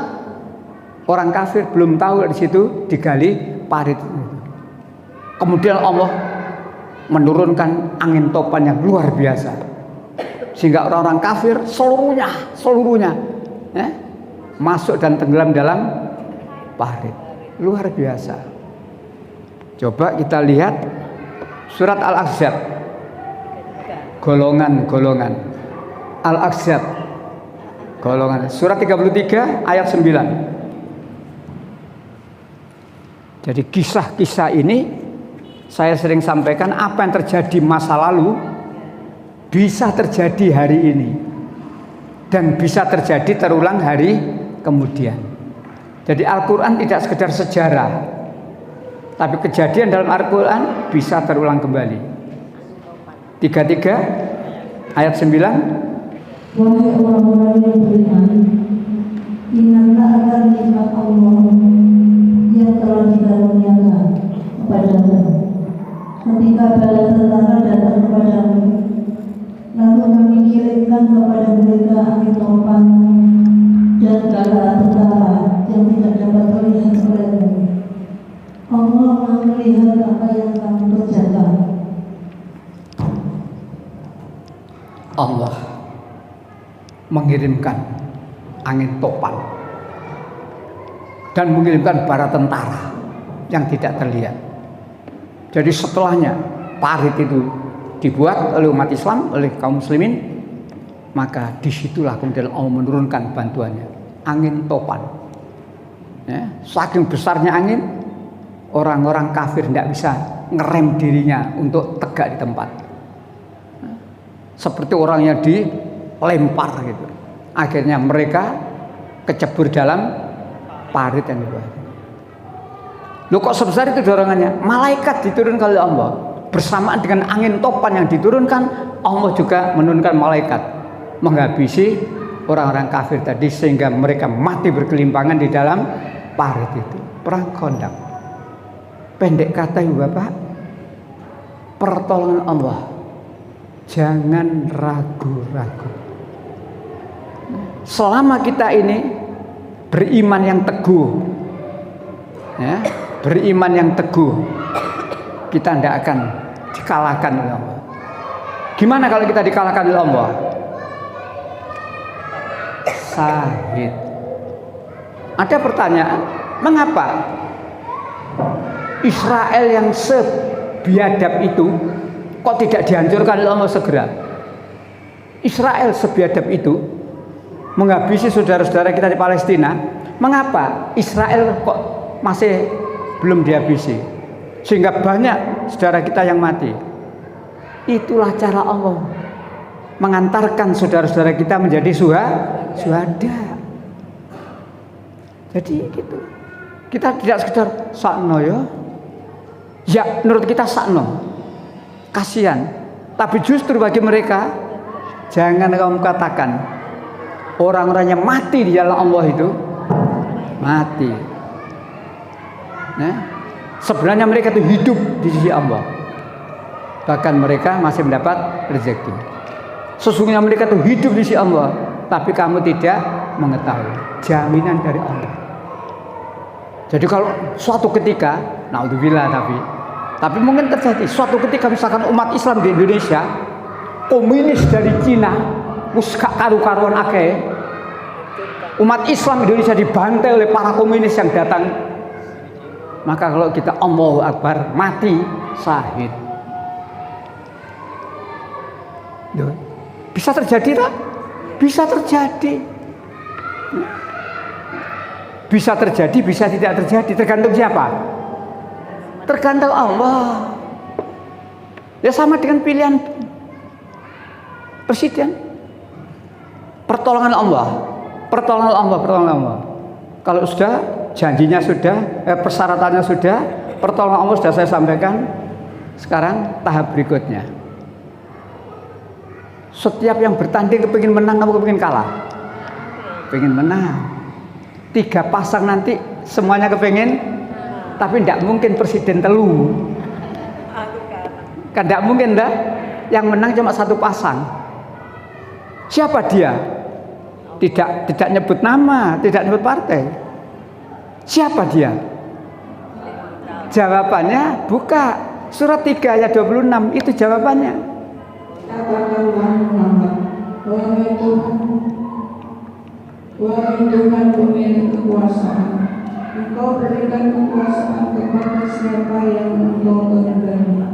orang kafir belum tahu di situ digali parit. Kemudian Allah menurunkan angin topan yang luar biasa, sehingga orang-orang kafir seluruhnya masuk dan tenggelam dalam parit. Luar biasa. Coba kita lihat surat Al-Ahzab, golongan Al-Ahzab, golongan surat 33 ayat 9. Jadi kisah-kisah ini saya sering sampaikan, apa yang terjadi masa lalu bisa terjadi hari ini dan bisa terjadi terulang hari kemudian. Jadi Al-Quran tidak sekedar sejarah, tapi kejadian dalam Al-Quran bisa terulang kembali. 33 ayat 9. Wahai orang-orang yang beriman, ingatlah akan nikmat Allah yang telah dikaruniakan kepadamu ketika bala tentara datang kepadamu, lalu kami kirimkan kepada mereka angin topan dan bala tentara yang tidak dapat terlihat olehmu. Allah melihat apa yang kamu kerjakan. Allah mengirimkan angin topan dan mengirimkan bala tentara yang tidak terlihat. Jadi setelahnya parit itu dibuat oleh umat Islam, oleh kaum muslimin, maka disitulah kemudian Allah menurunkan bantuannya, angin topan. Ya, saking besarnya angin, orang-orang kafir tidak bisa ngerem dirinya untuk tegak di tempat. Seperti orang yang dilempar gitu. Akhirnya mereka kecebur dalam parit yang dibuat. Loh kok sebesar itu dorongannya? Malaikat diturunkan oleh Allah. Bersamaan dengan angin topan yang diturunkan, Allah juga menurunkan malaikat menghabisi orang-orang kafir tadi sehingga mereka mati bergelimpangan di dalam parit itu. Perang Khandaq. Pendek kata ibu bapak, pertolongan Allah jangan ragu-ragu. Selama kita ini beriman yang teguh, ya, beriman yang teguh, kita tidak akan dikalahkan oleh Allah. Gimana kalau kita dikalahkan oleh Allah? Syahid. Ada pertanyaan, mengapa Israel yang sebiadab itu kok tidak dihancurkan oleh Allah segera? Israel sebiadab itu menghabisi saudara-saudara kita di Palestina. Mengapa Israel kok masih belum dihabisi? Sehingga banyak saudara kita yang mati. Itulah cara Allah mengantarkan saudara-saudara kita menjadi syuhada. Jadi gitu. Kita tidak sekedar sakno ya. Ya menurut kita sakno. Kasihan. Tapi justru bagi mereka, jangan kamu katakan orang-orang yang mati di jalan Allah itu mati. Nah, sebenarnya mereka itu hidup di sisi Allah. Bahkan mereka masih mendapat rezeki. Sesungguhnya mereka itu hidup di sisi Allah, tapi kamu tidak mengetahui. Jaminan dari Allah. Jadi kalau suatu ketika, naudzubillah tapi mungkin terjadi suatu ketika misalkan umat Islam di Indonesia, komunis dari Cina, muskak karu-karuan akeh, umat Islam Indonesia dibantai oleh para komunis yang datang, maka kalau kita Allahu Akbar, mati syahid. Bisa terjadi tak? Bisa terjadi. Bisa terjadi, bisa tidak terjadi, tergantung siapa? Tergantung Allah. Ya sama dengan pilihan presiden. Pertolongan Allah. Kalau sudah, janjinya sudah, persyaratannya sudah, pertolongan Allah sudah saya sampaikan. Sekarang tahap berikutnya. Setiap yang bertanding kepingin menang atau kepingin kalah? Kepingin menang. 3 pasang nanti semuanya kepingin, tapi tidak mungkin presiden telu. Kan tidak mungkin dah. Yang menang cuma 1 pasang. Siapa dia? Tidak nyebut nama, tidak nyebut partai. Siapa dia? Jawabannya buka surat 3 ayat 26, itu jawabannya. Katakanlah Muhammad, wahai Tuhan pemilik kekuasaan, Engkau berikan kekuasaan kepada siapa yang Engkau kehendaki,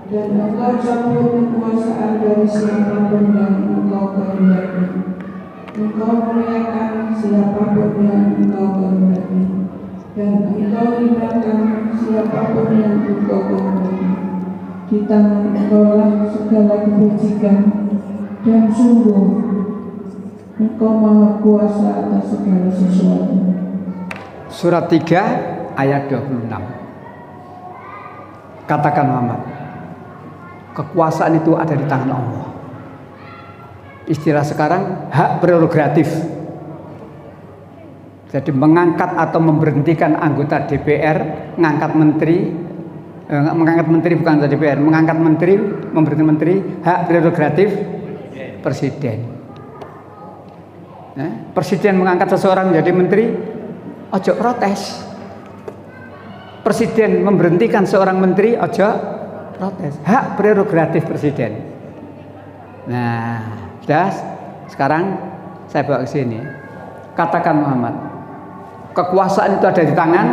dan Engkau cabut kekuasaan dari siapapun yang Engkau kehendaki. Engkau muliakan siapapun yang Engkau kehendaki, dan Engkau hinakan siapapun yang Engkau kehendaki. Di tangan Engkaulah segala kebajikan, dan sungguh Engkau Maha Kuasa atas segala sesuatu. Surat 3 ayat 26. Katakan Muhammad, kekuasaan itu ada di tangan Allah. Istilah sekarang hak prerogatif. Jadi mengangkat atau memberhentikan anggota DPR, mengangkat menteri bukan anggota DPR, mengangkat menteri, memberhentikan menteri, hak prerogatif presiden. Presiden mengangkat seseorang menjadi menteri, ojo protes. Presiden memberhentikan seorang menteri, ojo protes. Hak prerogatif presiden. Nah, sudah. Sekarang saya bawa ke sini. Katakan Muhammad, kekuasaan itu ada di tangan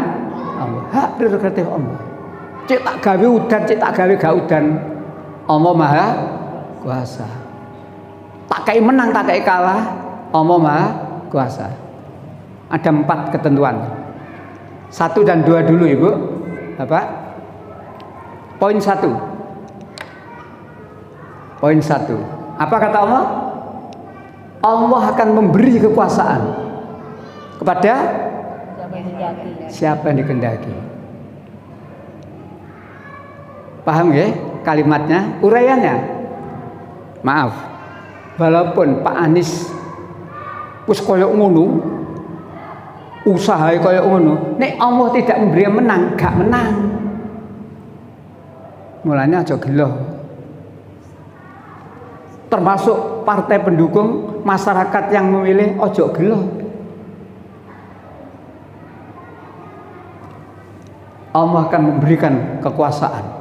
Allah. Hak prerogatif Allah. Cek tak gawe udan, cek tak gawe gak udan. Allah Maha Kuasa. Tak kayak menang, tak kayak kalah. Allah Maha Kuasa. Ada 4 ketentuan. 1 dan 2 dulu Ibu Bapak. Poin 1. Apa kata Allah? Allah akan memberi kekuasaan kepada siapa yang dikehendaki. Paham ya kalimatnya? Uraiannya? Maaf, walaupun Pak Anies wis koyok ngono, usahae koyok ngono, nek Allah tidak memberi menang, gak menang. Mulanya aja gelo. Termasuk partai pendukung, masyarakat yang memilih ojo gelo. Allah akan memberikan kekuasaan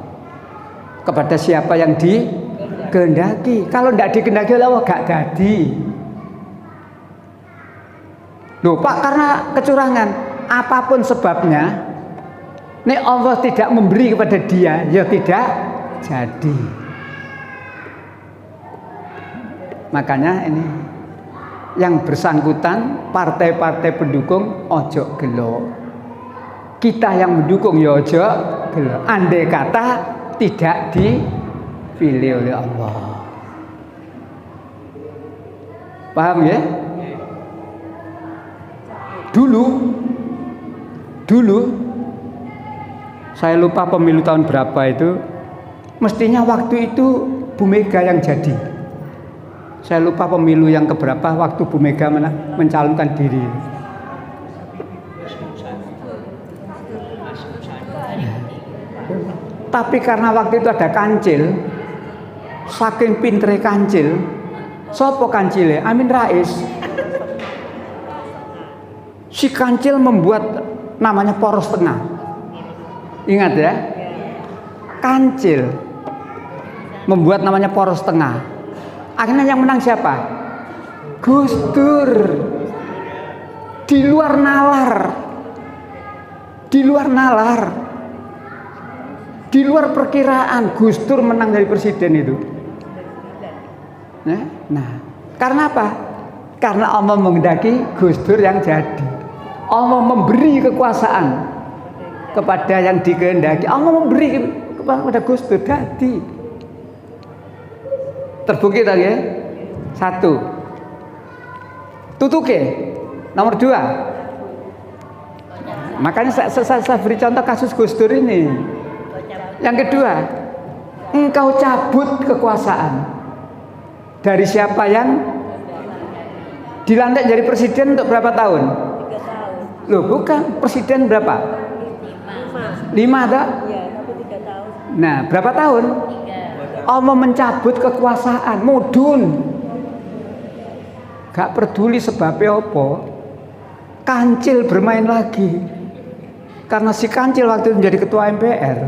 kepada siapa yang dikehendaki. Kalau tidak dikehendaki Allah gak jadi. Loh Pak, karena kecurangan, apapun sebabnya, nek Allah tidak memberi kepada dia, ya tidak jadi. Makanya ini yang bersangkutan, partai-partai pendukung ojo gelo. Kita yang mendukung ya ojo gelo. Andai kata tidak dipilih oleh Allah. Paham ya? Dulu saya lupa pemilu tahun berapa itu, mestinya waktu itu Bu Mega yang jadi. Saya lupa pemilu yang keberapa waktu Bu Mega mencalonkan diri. Tapi karena waktu itu ada kancil, saking pintere kancil, sopo kancile? Amin Rais. Si Kancil membuat namanya poros tengah. Ingat ya, Kancil membuat namanya poros tengah. Akhirnya yang menang siapa? Gus Dur. Di luar nalar, di luar perkiraan Gus Dur menang dari presiden itu. Nah, karena apa? Karena Allah menghendaki Gus Dur yang jadi. Allah memberi kekuasaan kepada yang dikehendaki. Allah memberi kepada Gus Dur jadi. Terbukti tadi ya. 1. Tutuke. Nomor 2. Makanya saya beri contoh kasus Gus Dur ini. Yang kedua, engkau cabut kekuasaan dari siapa yang dilantik jadi presiden untuk berapa tahun? 3 tahun. Loh bukan, presiden berapa? 5 tak? Iya, tapi 3 tahun. Nah, berapa tahun? 3. Allah mencabut kekuasaan, mudun. Gak peduli sebabnya apa. Kancil bermain lagi. Karena si Kancil waktu itu menjadi ketua MPR.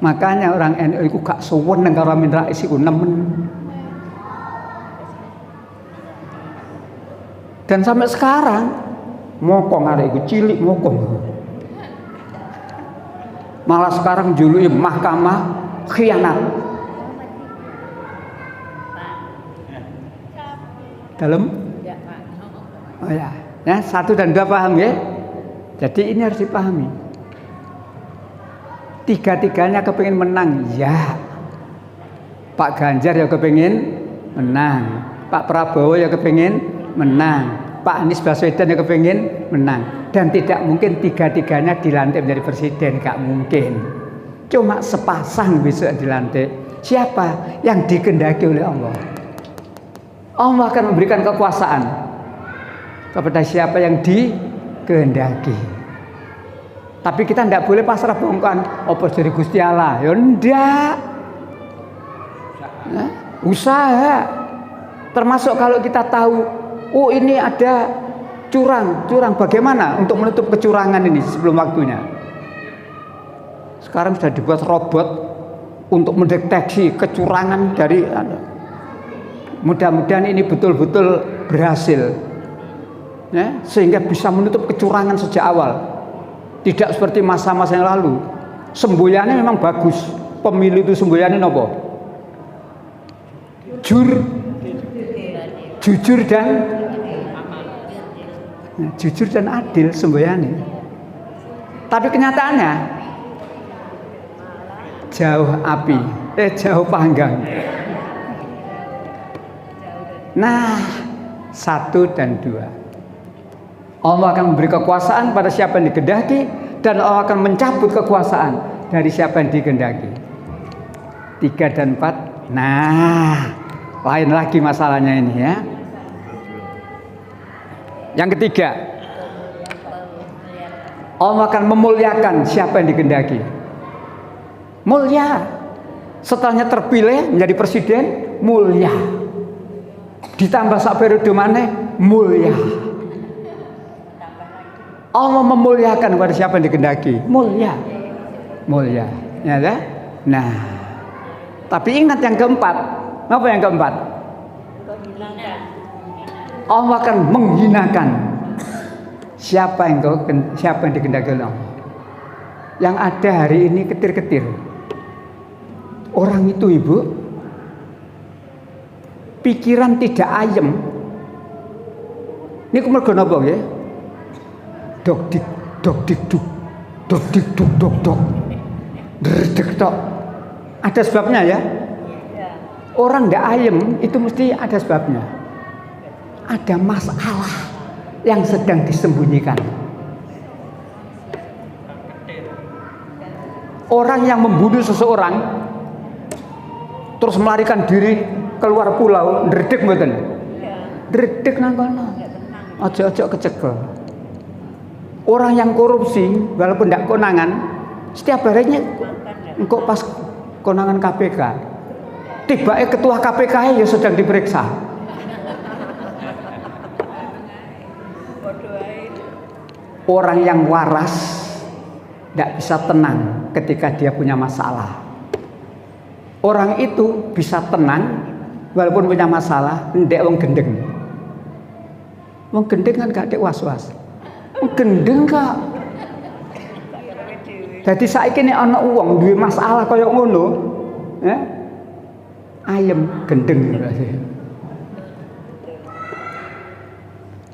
Makanya orang NU itu gak seneng karo Amin Rais iku nemen. Dan sampai sekarang mokong arek iku cilik mokong. Malah sekarang juluki mahkamah khianat. Dalam? Ya, Pak. Oh ya, 1 dan 2 paham ya? Jadi ini harus dipahami. Tiga-tiganya kepingin menang, ya. Pak Ganjar ya kepingin menang, Pak Prabowo ya kepingin menang, Pak Anies Baswedan ya kepingin menang. Dan tidak mungkin tiga-tiganya dilantik menjadi presiden, gak mungkin. Cuma sepasang besok dilantik. Siapa? Yang dikehendaki oleh Allah. Allah akan memberikan kekuasaan kepada siapa yang dikehendaki. Tapi kita tidak boleh pasrah bongkar apa dari Gusti Allah. Ya ndak. Nah, usaha. Termasuk kalau kita tahu, oh ini ada curang. Bagaimana untuk menutup kecurangan ini sebelum waktunya? Sekarang sudah dibuat robot untuk mendeteksi kecurangan dari. Mudah-mudahan ini betul-betul berhasil, ya, sehingga bisa menutup kecurangan sejak awal. Tidak seperti masa-masa yang lalu. Semboyannya memang bagus. Pemilu itu semboyannya apa? Jujur dan adil semboyannya. Tapi kenyataannya jauh panggang. Nah, 1 dan 2. Allah akan memberi kekuasaan pada siapa yang dikehendaki, dan Allah akan mencabut kekuasaan dari siapa yang dikehendaki. 3 dan 4. Nah, lain lagi masalahnya ini ya. Yang ketiga, Allah akan memuliakan siapa yang dikehendaki. Mulia. Setelahnya terpilih menjadi presiden, mulia. Ditambah sak periode maneh, mulia. Allah memuliakan kepada siapa yang dikehendaki, mulia. Ya kan? Nah, tapi ingat yang keempat. Apa yang keempat? Allah akan menghinakan siapa yang dikehendaki Allah. Yang ada hari ini ketir-ketir. Orang itu, Ibu, pikiran tidak ayem. Ini mergo napa nggih? Dok dik dok dok. Dredeg tok. Ada sebabnya ya? Orang tidak ayem itu mesti ada sebabnya. Ada masalah yang sedang disembunyikan. Orang yang membunuh seseorang terus melarikan diri keluar pulau, ndredeg mboten? Ndredeg nang kono. Aja-aja kecekel. Orang yang korupsi walaupun tidak konangan, setiap harinya engkau pas konangan KPK, tiba ketua KPK ya sedang diperiksa. Orang yang waras tidak bisa tenang ketika dia punya masalah. Orang itu bisa tenang walaupun punya masalah, ndek wong gendeng. Wong gendeng kan gak ada was-was. Wong gendeng kak. Jadi saiki nek ana wong duwe masalah kaya ngono, ya. Ayem gendeng berarti.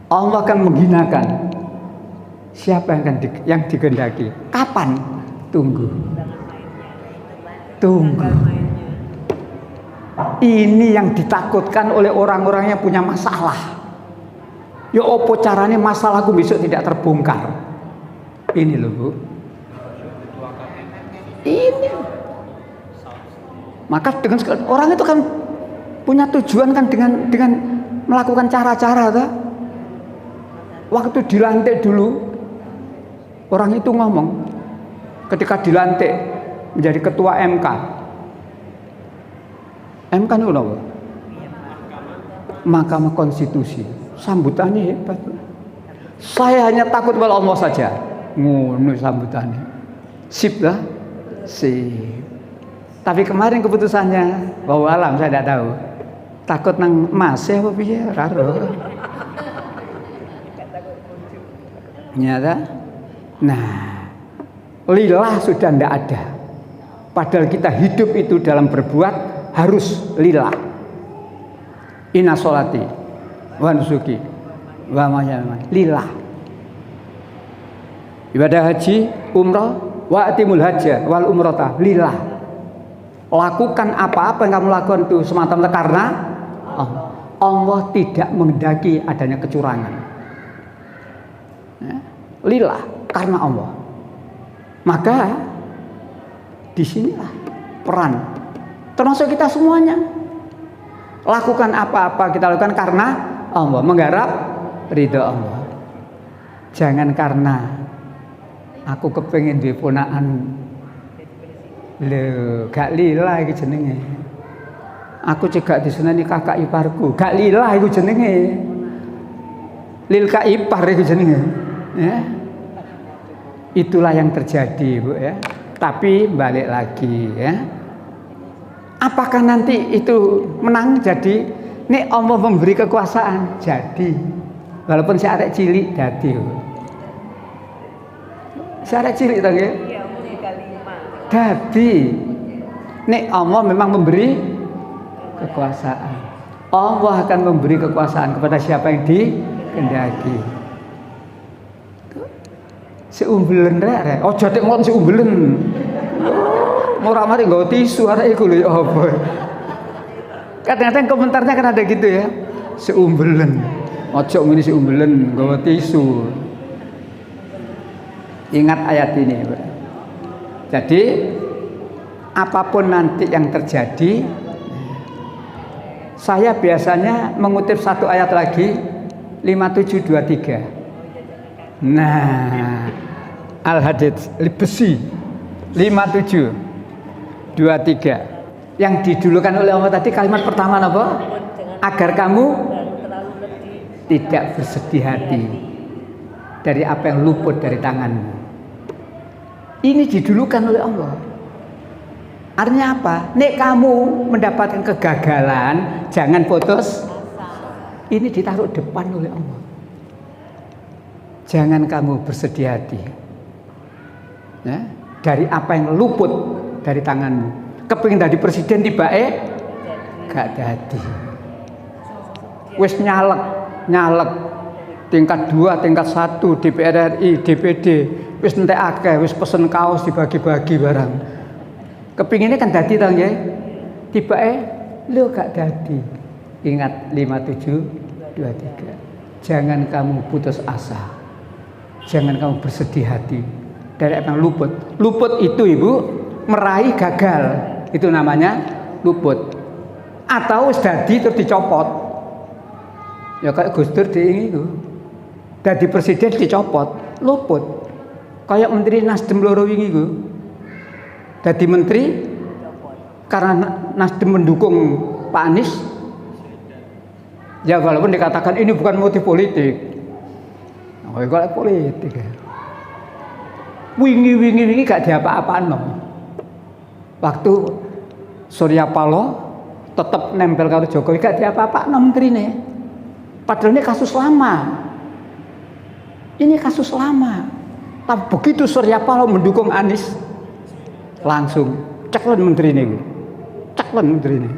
Allah akan menghinakan siapa yang dikehendaki. Kapan? Tunggu. Ini yang ditakutkan oleh orang-orang yang punya masalah. Ya opo caranya masalahku besok tidak terbongkar. Ini loh Bu. Ini. Maka dengan orang itu kan punya tujuan kan dengan melakukan cara-cara tuh. Waktu dilantik dulu, orang itu ngomong ketika dilantik menjadi ketua MK. MK itu apa? Mahkamah Konstitusi. Sambutannya hebat. Saya hanya takut kepada Allah saja. Ngono sambutannya. Sip lah. Sip. Tapi kemarin keputusannya, bahwa alam saya tidak tahu. Takut nang masih apa piye? Raro. Nyata. Nah, lillah sudah tidak ada. Padahal kita hidup itu dalam berbuat harus lillah. Inna sholati wa nusuki wa mahyaya lillah. Ibadah haji, umrah, wa atimul hajja wal umrata lillah. Lakukan apa-apa yang kamu lakukan itu semata-mata karena Allah tidak menghendaki adanya kecurangan. Lillah karena Allah. Maka disinilah peran termasuk kita semuanya. Lakukan apa-apa kita lakukan karena Allah, menggarap ridha Allah. Jangan karena aku kepengen duwe ponakan. Lho, gak lillah iki jenenge. Aku cegak diseneni kakak iparku. Gak lillah iku jenenge. Lil kak ipar iku jenenge. Ya. Itulah yang terjadi, Bu ya. Tapi balik lagi ya. Apakah nanti itu menang jadi nek Allah memberi kekuasaan jadi. Walaupun si arek cilik dadi. Si arek cilik to nggih? Dadi. Nek Allah memang memberi kekuasaan. Allah akan memberi kekuasaan kepada siapa yang dikehendaki. Seumbelen rek. Ojo tek ngon seumbelen. Ora mari nggo tisu arek iku lho apa. Kadang-kadang komentarnya kan ada gitu ya. Seumbelen. Ojo ngene seumbelen nggo tisu. Ingat ayat ini. Jadi apapun nanti yang terjadi, saya biasanya mengutip satu ayat lagi 5723. Nah, Al-Hadid besi 5723 yang didulukan oleh Allah tadi kalimat pertama apa? Agar kamu tidak bersedih hati dari apa yang luput dari tanganmu. Ini didulukan oleh Allah. Artinya apa? Nek kamu mendapatkan kegagalan, jangan putus. Ini ditaruh depan oleh Allah. Jangan kamu bersedih hati ya, dari apa yang luput dari tanganmu. Kepingin jadi presiden tiba-tiba gak jadi. Wis nyalek tingkat 2, tingkat 1 DPR RI, DPD wis entek akeh, wis pesen kaos dibagi-bagi barang. Kepinginnya kan dadi to nggih. Tiba-tiba lho gak dadi. Ingat 5723. Jangan kamu putus asa. Jangan kamu bersedih hati dari apa yang luput. Luput itu Ibu meraih gagal. Itu namanya luput. Atau wis dadi terus dicopot. Ya kayak Gus Dur itu. Dadi presiden dicopot, luput. Kayak menteri Nasdem loro wingi iku. Dadi menteri karena Nasdem mendukung Pak Anies. Ya walaupun dikatakan ini bukan motif politik. Kalau politik ya. Wingi gak diapa-apaan. Waktu Surya Paloh tetap nempel karo Jokowi gak diapa-apaan menterine. Padahal ini kasus lama. Ini kasus lama. Tapi begitu Surya Paloh mendukung Anies, langsung ceklen menterine. Ceklen menterine.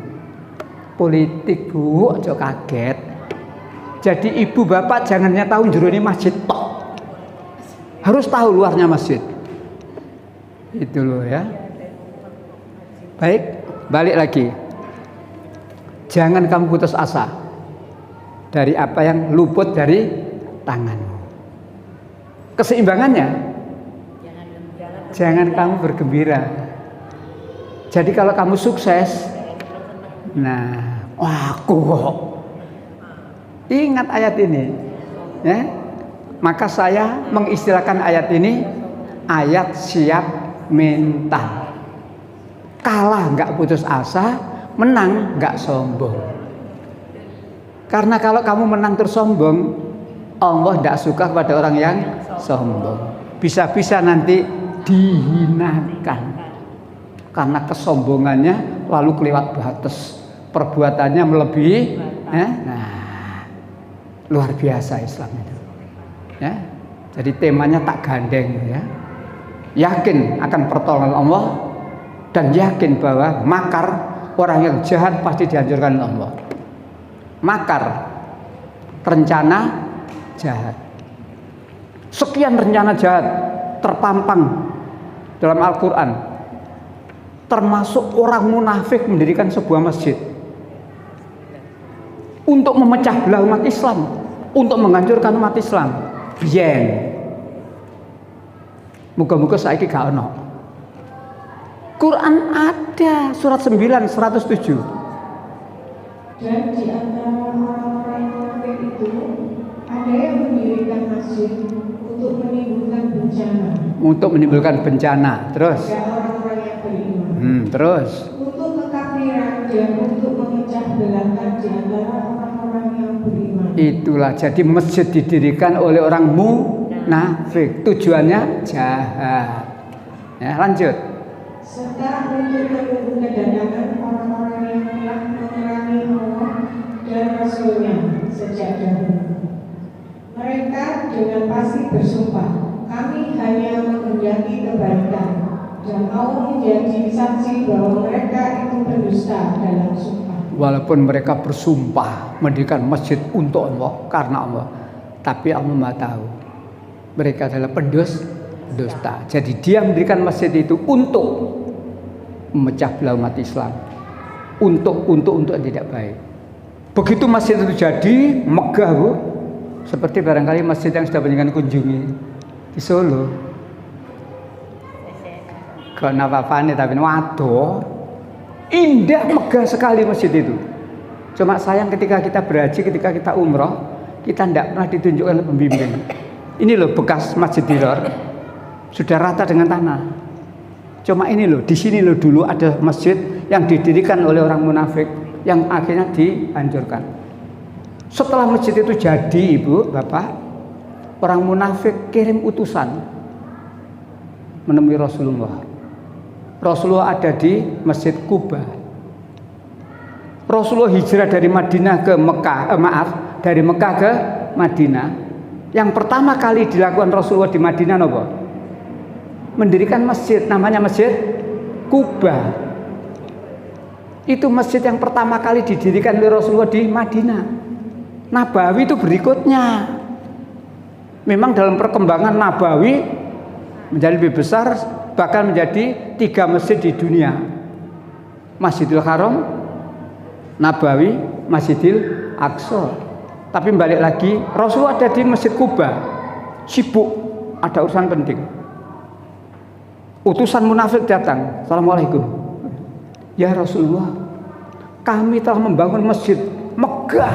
Politik Bu, aja kaget. Jadi ibu bapak jangan hanya tahu jerone masjid tok. Harus tahu luarnya masjid. Itu loh ya. Baik, balik lagi. Jangan kamu putus asa dari apa yang luput dari tanganmu. Keseimbangannya, jangan kamu bergembira. Jadi kalau kamu sukses, nah, aku kok. Ingat ayat ini, ya. Maka saya mengistilahkan ayat ini ayat siap mental. Kalah nggak putus asa, menang nggak sombong. Karena kalau kamu menang terus sombong, Allah tidak suka kepada orang yang sombong. Bisa-bisa nanti dihinakan karena kesombongannya lalu kelewat batas, perbuatannya melebihi. Nah, luar biasa Islam itu. Ya, jadi temanya tak gandeng ya. Yakin akan pertolongan Allah dan yakin bahwa makar orang yang jahat pasti dihancurkan oleh Allah. Makar, rencana jahat. Sekian rencana jahat terpampang dalam Al-Quran. Termasuk orang munafik mendirikan sebuah masjid untuk memecah belah umat Islam, untuk menghancurkan umat Islam. Biyen. Muga-muga saiki gak ono. Quran ada surat 9 107. Dan di antara orang-orang munafik itu ada yang mendirikan masjid untuk menimbulkan bencana. Untuk menimbulkan bencana. Terus. Pada orang-orang yang beriman. Terus. Untuk kekafiran dan untuk memecah belahkan di antara orang-orang yang beriman. Itulah jadi masjid didirikan oleh orang munafik. Tujuannya jahat. Ya, lanjut. Serta untuk menunggu kedatangan orang-orang yang telah memerangi Allah dan Rasulnya sejak dahulu. Mereka dengan pasti bersumpah, kami hanya menghendaki kebaikan, dan Allah menjadi saksi bahwa mereka itu pendusta dalam sumpah. Walaupun mereka bersumpah mendirikan masjid untuk Allah, karena Allah, tapi Allah Maha tahu mereka adalah pendusta. Jadi dia mendirikan masjid itu untuk memecah belah umat Islam, untuk yang tidak baik. Begitu masjid itu jadi megah Bu, seperti barangkali masjid yang sudah banyak kunjungi di Solo. Kok napa-napane tapi waduh, indah megah sekali masjid itu. Cuma sayang ketika kita berhaji, ketika kita umroh, kita tidak pernah ditunjukkan oleh pembimbing. Ini loh bekas Masjid Diror, sudah rata dengan tanah. Cuma ini loh, di sini loh dulu ada masjid yang didirikan oleh orang munafik yang akhirnya dihancurkan. Setelah masjid itu jadi, Ibu, Bapak, orang munafik kirim utusan menemui Rasulullah. Rasulullah ada di Masjid Kuba. Rasulullah hijrah dari Madinah ke Mekah, dari Mekah ke Madinah. Yang pertama kali dilakukan Rasulullah di Madinah apa? Mendirikan masjid, namanya Masjid Kuba. Itu masjid yang pertama kali didirikan oleh Rasulullah di Madinah. Nabawi itu berikutnya. Memang dalam perkembangan Nabawi menjadi lebih besar, bahkan menjadi 3 masjid di dunia. Masjidil Haram, Nabawi, Masjidil Aqsa. Tapi balik lagi, Rasulullah ada di Masjid Kuba, sibuk, ada urusan penting. Utusan munafik datang, Assalamualaikum. Ya Rasulullah, kami telah membangun masjid megah,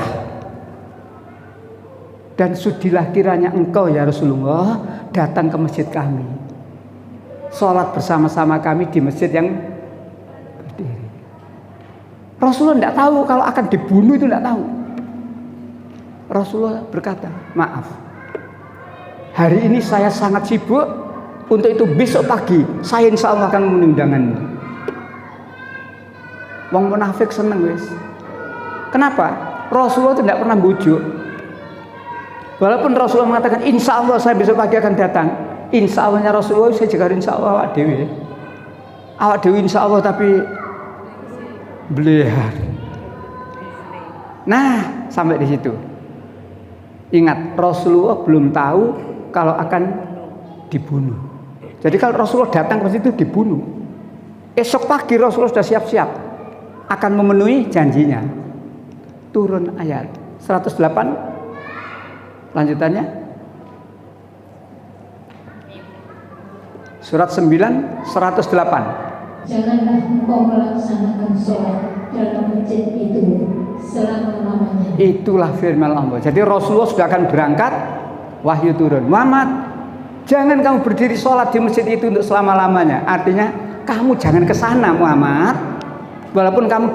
dan sudilah kiranya engkau ya Rasulullah datang ke masjid kami, sholat bersama-sama kami di masjid yang berdiri. Rasulullah tidak tahu kalau akan dibunuh, itu tidak tahu. Rasulullah berkata, maaf, hari ini saya sangat sibuk, untuk itu besok pagi saya insya Allah akan memenuhi undanganmu. Wong munafik seneng wis. Kenapa? Rasulullah tidak pernah bujuk. Walaupun Rasulullah mengatakan insya Allah saya besok pagi akan datang, insya Allahnya Rasulullah saya juga insya Allah awak dewi insya Allah tapi belehar. Nah, sampai di situ. Ingat, Rasulullah belum tahu kalau akan dibunuh. Jadi kalau Rasulullah datang ke situ dibunuh. Esok pagi Rasulullah sudah siap-siap akan memenuhi janjinya. Turun ayat 108. Lanjutannya. Surat 9 108. Janganlah engkau melaksanakan sholat dalam masjid itu selama-lamanya. Itulah firman Allah. Jadi Rasulullah sudah akan berangkat, wahyu turun. Muhammad, jangan kamu berdiri sholat di masjid itu untuk selama-lamanya. Artinya kamu jangan ke sana Muhammad. Walaupun kamu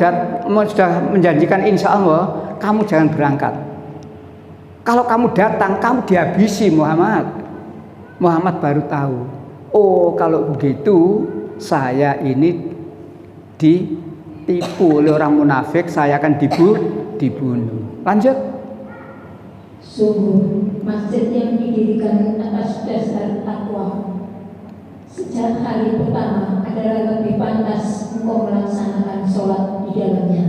sudah menjanjikan insya Allah, kamu jangan berangkat. Kalau kamu datang, kamu dihabisi Muhammad. Muhammad baru tahu. Oh, kalau begitu saya ini ditipu oleh orang munafik, saya akan dibunuh. Lanjut. Sungguh masjid yang didirikan atas dasar takwa sejak hari pertama adalah lebih pantas engkau melaksanakan sholat di dalamnya.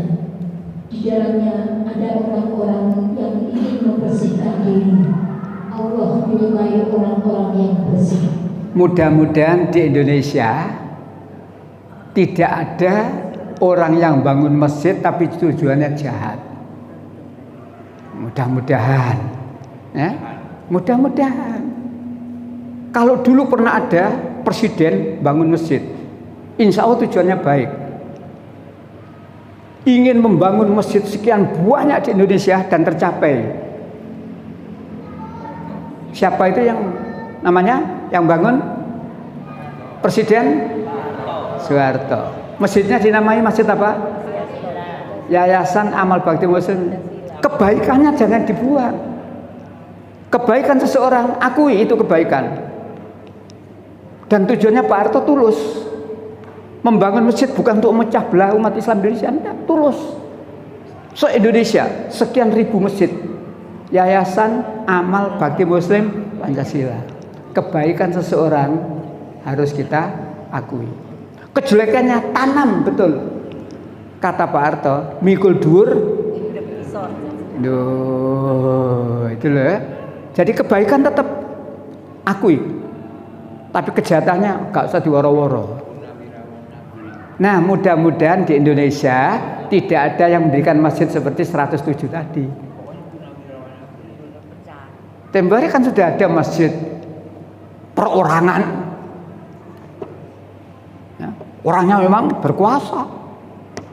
Di dalamnya ada orang-orang yang ingin membersihkan diri. Allah menyukai orang-orang yang bersih. Mudah-mudahan di Indonesia tidak ada orang yang bangun masjid tapi tujuannya jahat. Mudah-mudahan, ya, mudah-mudahan. Kalau dulu pernah ada presiden bangun masjid, insya Allah tujuannya baik. Ingin membangun masjid sekian banyak di Indonesia dan tercapai. Siapa itu yang namanya? Yang bangun? Presiden Soeharto. Masjidnya dinamai masjid apa? Yayasan Amal Bakti Muslim. Kebaikannya jangan dibuang. Kebaikan seseorang, akui itu kebaikan. Dan tujuannya Pak Harto tulus. Membangun masjid bukan untuk memecah belah umat Islam Indonesia, enggak, tulus. Se-Indonesia sekian ribu masjid. Yayasan Amal Bakti Muslim Pancasila. Kebaikan seseorang harus kita akui. Kejelekannya tanam, betul. Kata Pak Harto, mikul dur. Duh, itu loh. Jadi kebaikan tetap akui. Tapi kejahatannya gak usah diworo-woro. Nah, mudah-mudahan di Indonesia tidak ada yang mendirikan masjid seperti 107 tadi. Tembari kan sudah ada masjid perorangan, ya, orangnya memang berkuasa,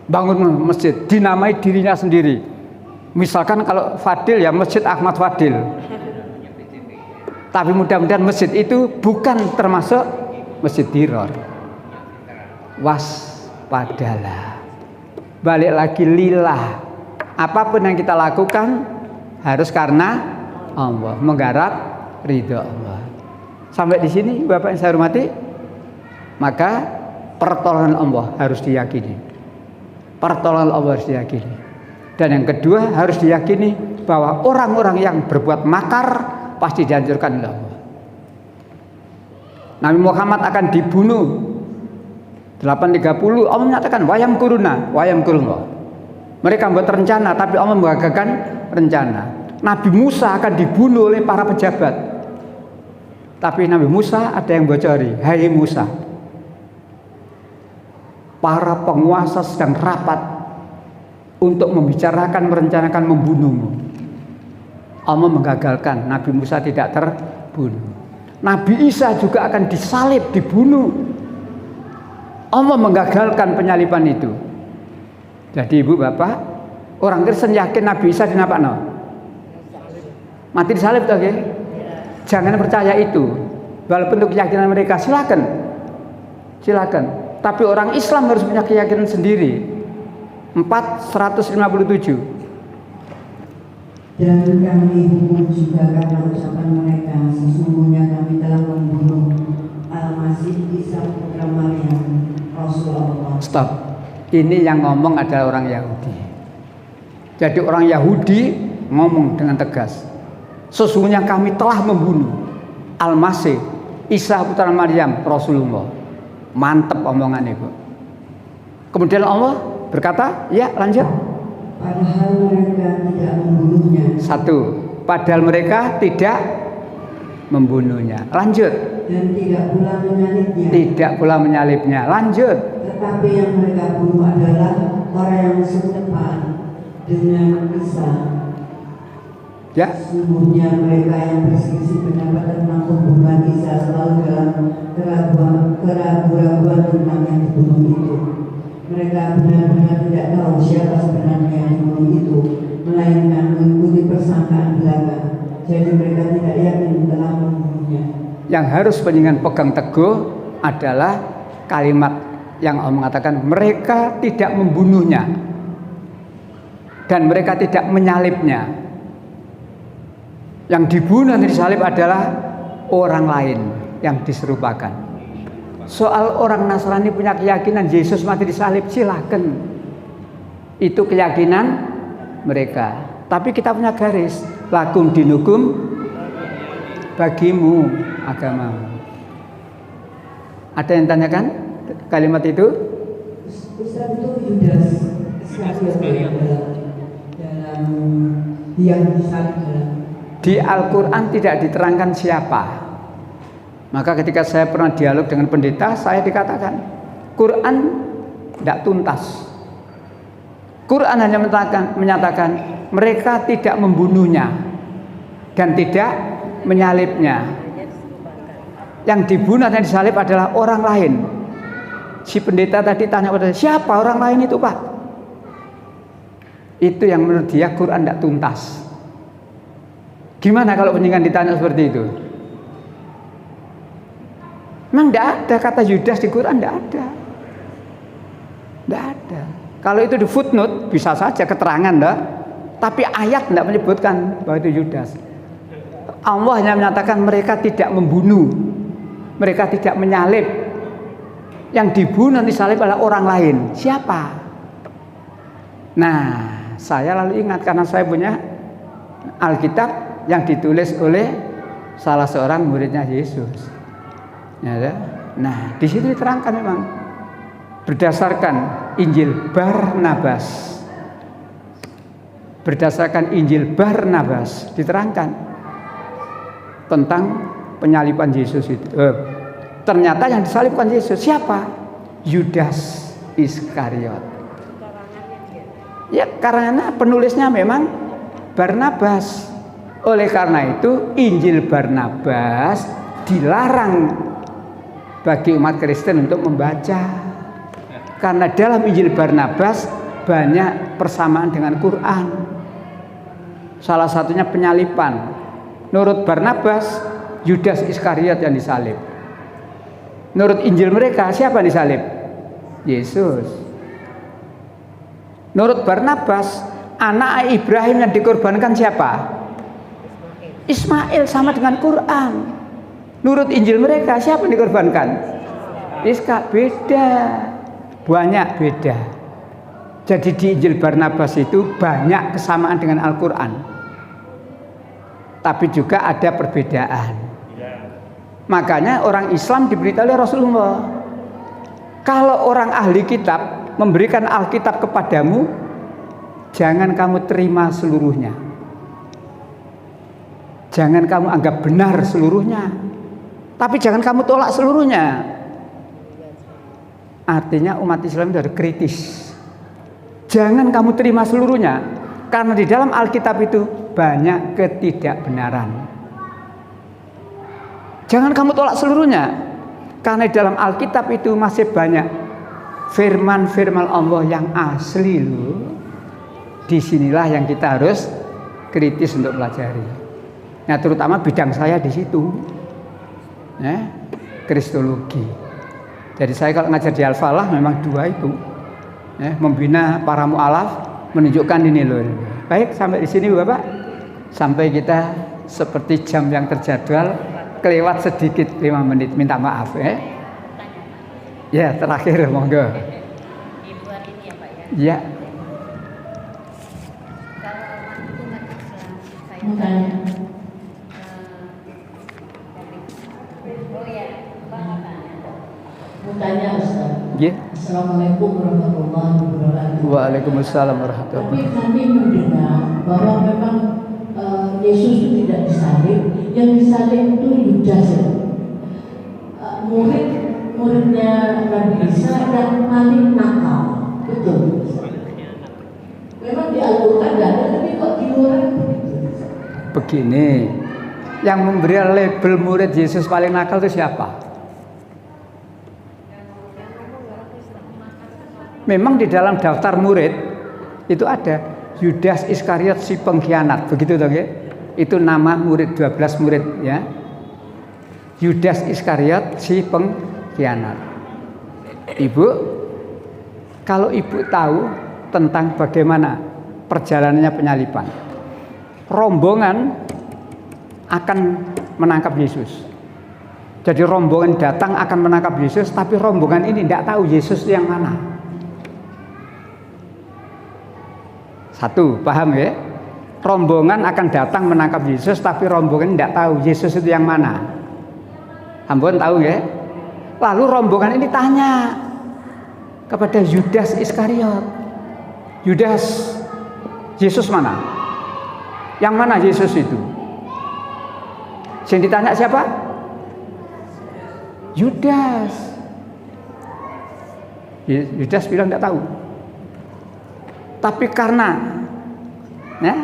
bangun masjid, dinamai dirinya sendiri. Misalkan kalau Fadil ya Masjid Ahmad Fadil. Tapi mudah-mudahan masjid itu bukan termasuk masjid diror. Waspadalah. Balik lagi lillah. Apapun yang kita lakukan harus karena Allah, menggarap ridho Allah. Sampai di sini Bapak yang saya hormati, maka pertolongan Allah harus diyakini. Pertolongan Allah harus diyakini. Dan yang kedua harus diyakini bahwa orang-orang yang berbuat makar pasti dihancurkan oleh Allah. Nabi Muhammad akan dibunuh 830. Allah menyatakan wayam kuruna. Mereka membuat rencana tapi Allah menggagalkan rencana. Nabi Musa akan dibunuh oleh para pejabat. Tapi Nabi Musa ada yang bocori, hai Musa, para penguasa sedang rapat untuk membicarakan, merencanakan membunuhmu. Allah menggagalkan, Nabi Musa tidak terbunuh. Nabi Isa juga akan disalib, dibunuh. Allah menggagalkan penyaliban itu. Jadi ibu bapak, orang Kristen yakin Nabi Isa dinapakno? Mati disalib toh nggih? Jangan percaya itu. Walaupun untuk keyakinan mereka silakan. Tapi orang Islam harus punya keyakinan sendiri. 4:157. Dan kami hukum juga karena ucapan mereka, sesungguhnya kami telah membunuh Al-Masih Isa putra Maryam, Rasulullah. Stop. Ini yang ngomong adalah orang Yahudi. Jadi orang Yahudi ngomong dengan tegas, sesungguhnya kami telah membunuh Al-Masih Isa putra Maryam, Rasulullah. Mantep omongan itu. Kemudian Allah berkata, ya lanjut. Padahal mereka tidak membunuhnya. Satu, padahal mereka tidak membunuhnya. Lanjut. Dan tidak pula menyalibnya. Tidak pula menyalibnya. Lanjut. Tetapi yang mereka bunuh adalah orang yang serupa dengan Isa. Ya. Sesungguhnya mereka yang berselisih pendapat tentang pembunuhan Isa selalu dalam keraguan-keraguan tentang yang dibunuh itu. Mereka benar-benar tidak tahu siapa sebenarnya yang dibunuh itu, melainkan mengikuti persangkaan belaka. Jadi mereka tidak yakin telah membunuhnya. Yang harus penjenengan pegang teguh adalah kalimat yang Allah mengatakan mereka tidak membunuhnya dan mereka tidak menyalibnya. Yang dibunuh dan disalib adalah orang lain yang diserupakan. Soal orang Nasrani punya keyakinan Yesus mati disalib, silakan. Itu keyakinan mereka. Tapi kita punya garis, lakum dinukum, bagimu agamamu. Ada yang tanyakan kalimat itu? Ustaz, itu Yudas Iskariot dalam yang disalib dalam. Di Al-Quran tidak diterangkan siapa. Maka ketika saya pernah dialog dengan pendeta, saya dikatakan Quran tidak tuntas. Quran hanya menyatakan mereka tidak membunuhnya dan tidak menyalibnya. Yang dibunuh dan disalib adalah orang lain. Si pendeta tadi tanya pada siapa orang lain itu, Pak? Itu yang menurut dia Quran tidak tuntas. Gimana kalau penjenengan ditanya seperti itu? Memang tidak ada kata Yudas di Quran, tidak ada. Tidak ada. Kalau itu di footnote bisa saja keterangan, dah. Tapi ayat tidak menyebutkan bahwa itu Yudas. Allah hanya menyatakan mereka tidak membunuh, mereka tidak menyalib. Yang dibunuh dan disalib adalah orang lain. Siapa? Nah, saya lalu ingat karena saya punya Alkitab yang ditulis oleh salah seorang muridnya Yesus. Ya, nah, di situ diterangkan memang berdasarkan Injil Barnabas. Berdasarkan Injil Barnabas diterangkan tentang penyaliban Yesus itu. Ternyata yang disalibkan Yesus siapa? Yudas Iskariot. Ya, karena penulisnya memang Barnabas. Oleh karena itu Injil Barnabas dilarang bagi umat Kristen untuk membaca. Karena dalam Injil Barnabas banyak persamaan dengan Quran. Salah satunya penyaliban. Menurut Barnabas, Yudas Iskariot yang disalib. Menurut Injil mereka, siapa yang disalib? Yesus. Menurut Barnabas, anak Ibrahim yang dikorbankan siapa? Ismail, sama dengan Quran. Menurut Injil mereka, siapa yang dikorbankan? Iska, beda. Banyak beda. Jadi di Injil Barnabas itu banyak kesamaan dengan Al-Quran. Tapi juga ada perbedaan. Makanya orang Islam diberitahu oleh Rasulullah, kalau orang ahli kitab memberikan Alkitab kepadamu, jangan kamu terima seluruhnya. Jangan kamu anggap benar seluruhnya, tapi jangan kamu tolak seluruhnya. Artinya umat Islam itu harus kritis. Jangan kamu terima seluruhnya, karena di dalam Alkitab itu banyak ketidakbenaran. Jangan kamu tolak seluruhnya, karena di dalam Alkitab itu masih banyak firman-firman Allah yang asli loh. Disinilah yang kita harus kritis untuk pelajari. Nah, terutama bidang saya di situ, ya, kristologi. Jadi saya kalau ngajar di Al-Falah memang dua itu, ya, membina para mu'alaf, menunjukkan ini loh. Baik, sampai di sini Bapak. sampai kita seperti jam yang terjadwal kelewat sedikit 5 menit, minta maaf ya. Ya, terakhir monggo. Dibuat ini ya Pak ya. Ya, Kalau umat Islam saya Mutanya. oh ya, Bang tanya. Mutanya Ustaz. ya. Assalamualaikum warahmatullahi wabarakatuh. Waalaikumsalam warahmatullahi Tapi wabarakatuh. kami mendengar bahwa memang Yesus itu tidak disalib, yang disalib itu Yudas. Muridnya Nabi Isa yang paling nakal, betul. Memang di Al-Quran tidak ada, tapi kok di luar begitu. Begini, yang memberi label murid Yesus paling nakal itu siapa? Memang di dalam daftar murid itu ada Yudas Iskariot si pengkhianat, begitu toh ya? Itu nama murid 12 murid ya. Yudas Iskariot si pengkhianat. Ibu, kalau ibu tahu tentang bagaimana perjalanannya penyaliban, rombongan akan menangkap Yesus. Jadi rombongan datang akan menangkap Yesus, tapi rombongan ini tidak tahu Yesus yang mana. Satu, paham ya? Rombongan akan datang menangkap Yesus, tapi rombongan tidak tahu Yesus itu yang mana. Ampun tahu ya? Lalu rombongan ini tanya kepada Yudas Iskariot, Yudas, Yesus mana? Yang mana Yesus itu? Yang ditanya siapa? Yudas. Yudas bilang tidak tahu. Tapi karena ya,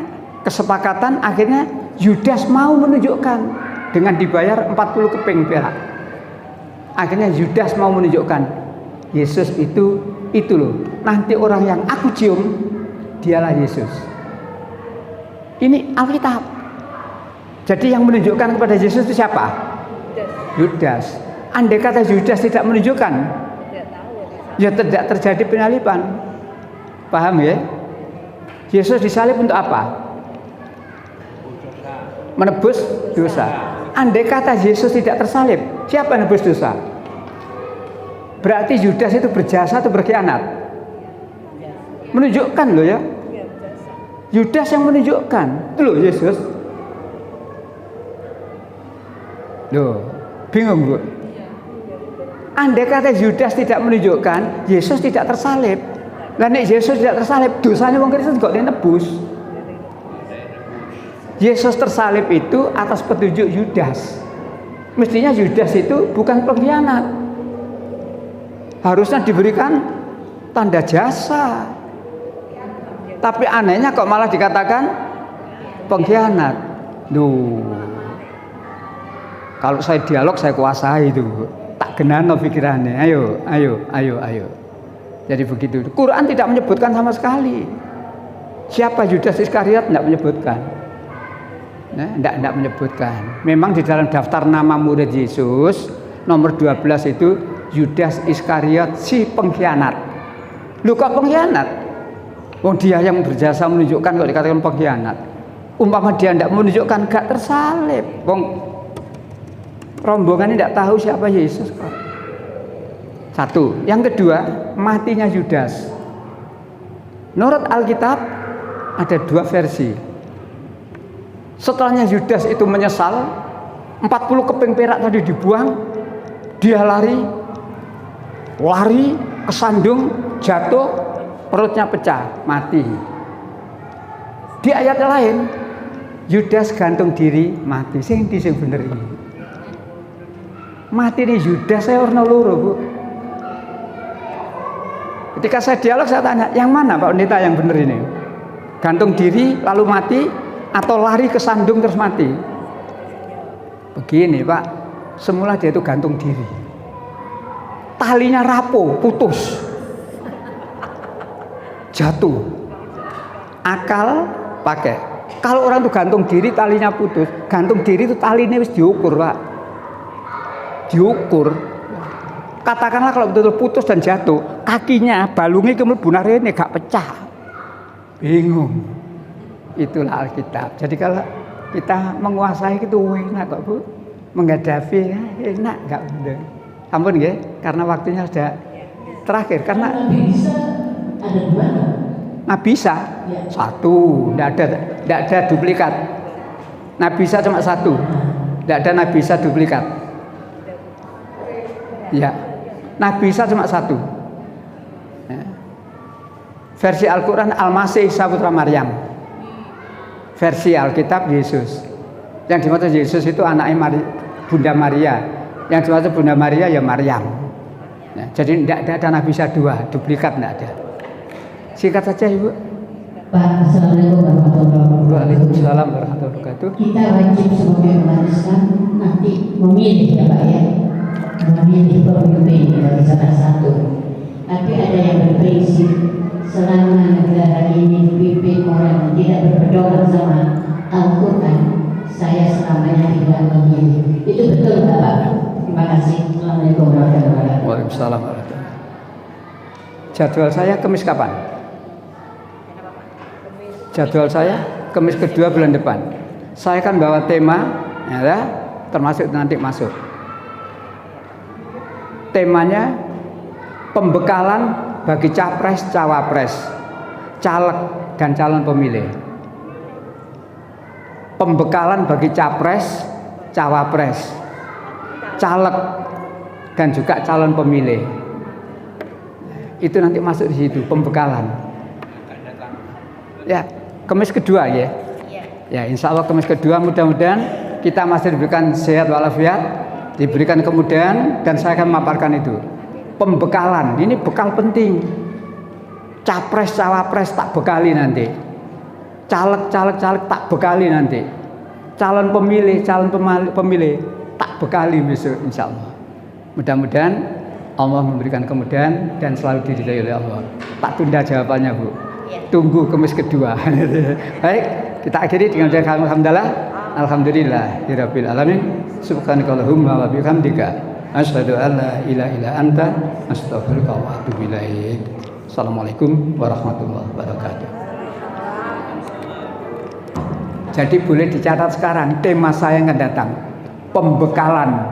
kesepakatan akhirnya Yudas mau menunjukkan dengan dibayar 40 keping perak. Akhirnya Yudas mau menunjukkan Yesus itu loh. Nanti orang yang aku cium dialah Yesus. Ini Alkitab. Jadi yang menunjukkan kepada Yesus itu siapa? Yudas. Andai kata Yudas tidak menunjukkan, Tidak tahu ya ya. tidak terjadi penyaliban. Paham ya? Yesus disalib untuk apa? Menebus dosa. Andai kata Yesus tidak tersalib, siapa yang menebus dosa? Berarti Yudas itu berjasa atau berkhianat? Menunjukkan loh ya. Iya, berjasa. Yudas yang menunjukkan. Itu loh Yesus. Loh, bingung Bu? Andai kata Yudas tidak menunjukkan, Yesus tidak tersalib. Lah nek Yesus tidak tersalib, dosanya wong Kristen kok ditebus. Yesus tersalib itu atas petunjuk Yudas. Mestinya Yudas itu bukan pengkhianat. Harusnya diberikan tanda jasa. Tapi anehnya kok malah dikatakan pengkhianat. Duh. Kalau saya dialog saya kuasai itu. Tak genano pikirannya. Ayo. Jadi begitu. Quran tidak menyebutkan sama sekali. Siapa Yudas Iskariot tidak menyebutkan. Nah, tidak menyebutkan. Memang di dalam daftar nama murid Yesus nomor 12 itu Yudas Iskariot si pengkhianat. Lu kok pengkhianat? Wong dia yang berjasa menunjukkan kok dikatakan pengkhianat. Umpama dia tidak menunjukkan gak tersalib. Wong rombongan ini tidak tahu siapa Yesus kok. Satu, yang kedua, matinya Yudas. Menurut Alkitab ada dua versi. Setelahnya Yudas itu menyesal, 40 keping perak tadi dibuang, dia lari, kesandung, jatuh, perutnya pecah, mati. Di ayat lain, Yudas gantung diri, mati. Sing bener ini. Mati nih Yudas saya warna loro Bu. Ketika saya dialog saya tanya, yang mana Pak Pendeta yang benar ini? Gantung diri lalu mati atau lari ke sandung terus mati? Begini Pak, semula dia itu gantung diri. Talinya rapuh, putus. Jatuh. Akal pakai. Kalau orang itu gantung diri talinya putus, gantung diri itu talinya wis diukur Pak. Diukur. Katakanlah kalau betul-betul putus dan jatuh, kakinya balungnya kemudian bunar ini gak pecah. Bingung. Itulah Alkitab. Jadi kalau kita menguasai itu enak kok Bu. Menghadapi ya, enak enggak bener. Ampun nggih, karena waktunya sudah terakhir karena Nabi bisa ada dua nggak? Nabi Isa satu, tidak ada duplikat. Nabi Isa cuma satu, tidak ada Nabi Isa duplikat. Ya, Nabi Isa cuma satu. Ya. Versi Al-Quran Al-Masih Isa putra Maryam. Versi Alkitab Yesus. Yang dimaksud Yesus itu anaknya Bunda Maria. Yang dimaksud Bunda Maria ya Maryam. Ya, jadi tidak ada Nabi Isa dua, duplikat tidak ada. Singkat saja Ibu. Pak, Assalamualaikum warahmatullahi wabarakatuh. Waalaikumsalam warahmatullahi wabarakatuh. Kita wajib sebagai umat Islam nanti memilih ya Pak ya, memilih pemimpin dari salah satu. Tapi ada yang berprinsip selama negara ini dipimpin orang yang tidak berpedoman sama Al-Quran, saya selamanya tidak memilih. Itu betul nggak Pak? Terima kasih. Assalamualaikum warahmatullahi wabarakatuh. Waalaikumsalam warahmatullahi wabarakatuh. Jadwal saya Kamis kapan? Jadwal saya Kamis kedua bulan depan. Saya akan bawa tema, ya, termasuk nanti masuk. Temanya pembekalan bagi capres, cawapres, caleg dan calon pemilih. Pembekalan bagi capres, cawapres, caleg dan juga calon pemilih. Itu nanti masuk di situ pembekalan. Ya, Kamis kedua ya. Ya, insya Allah Kamis kedua mudah-mudahan kita masih diberikan sehat walafiat, diberikan kemudahan dan saya akan memaparkan itu. Pembekalan, ini bekal penting. Capres, cawapres tak bekali nanti. Caleg tak bekali nanti. Calon pemilih tak bekali besok insya Allah. Mudah-mudahan Allah memberikan kemudahan dan selalu diridhai oleh Allah. Tak tunda jawabannya Bu. Tunggu Kamis kedua. Baik, kita akhiri dengan alhamdulillahirabbil alamin. Subhanakallahumma wa bihamdika asyhadu an la ilaha illa anta astaghfiruka wa atubu ilaik. Assalamualaikum warahmatullahi wabarakatuh. Jadi boleh dicatat sekarang tema saya yang akan datang, pembekalan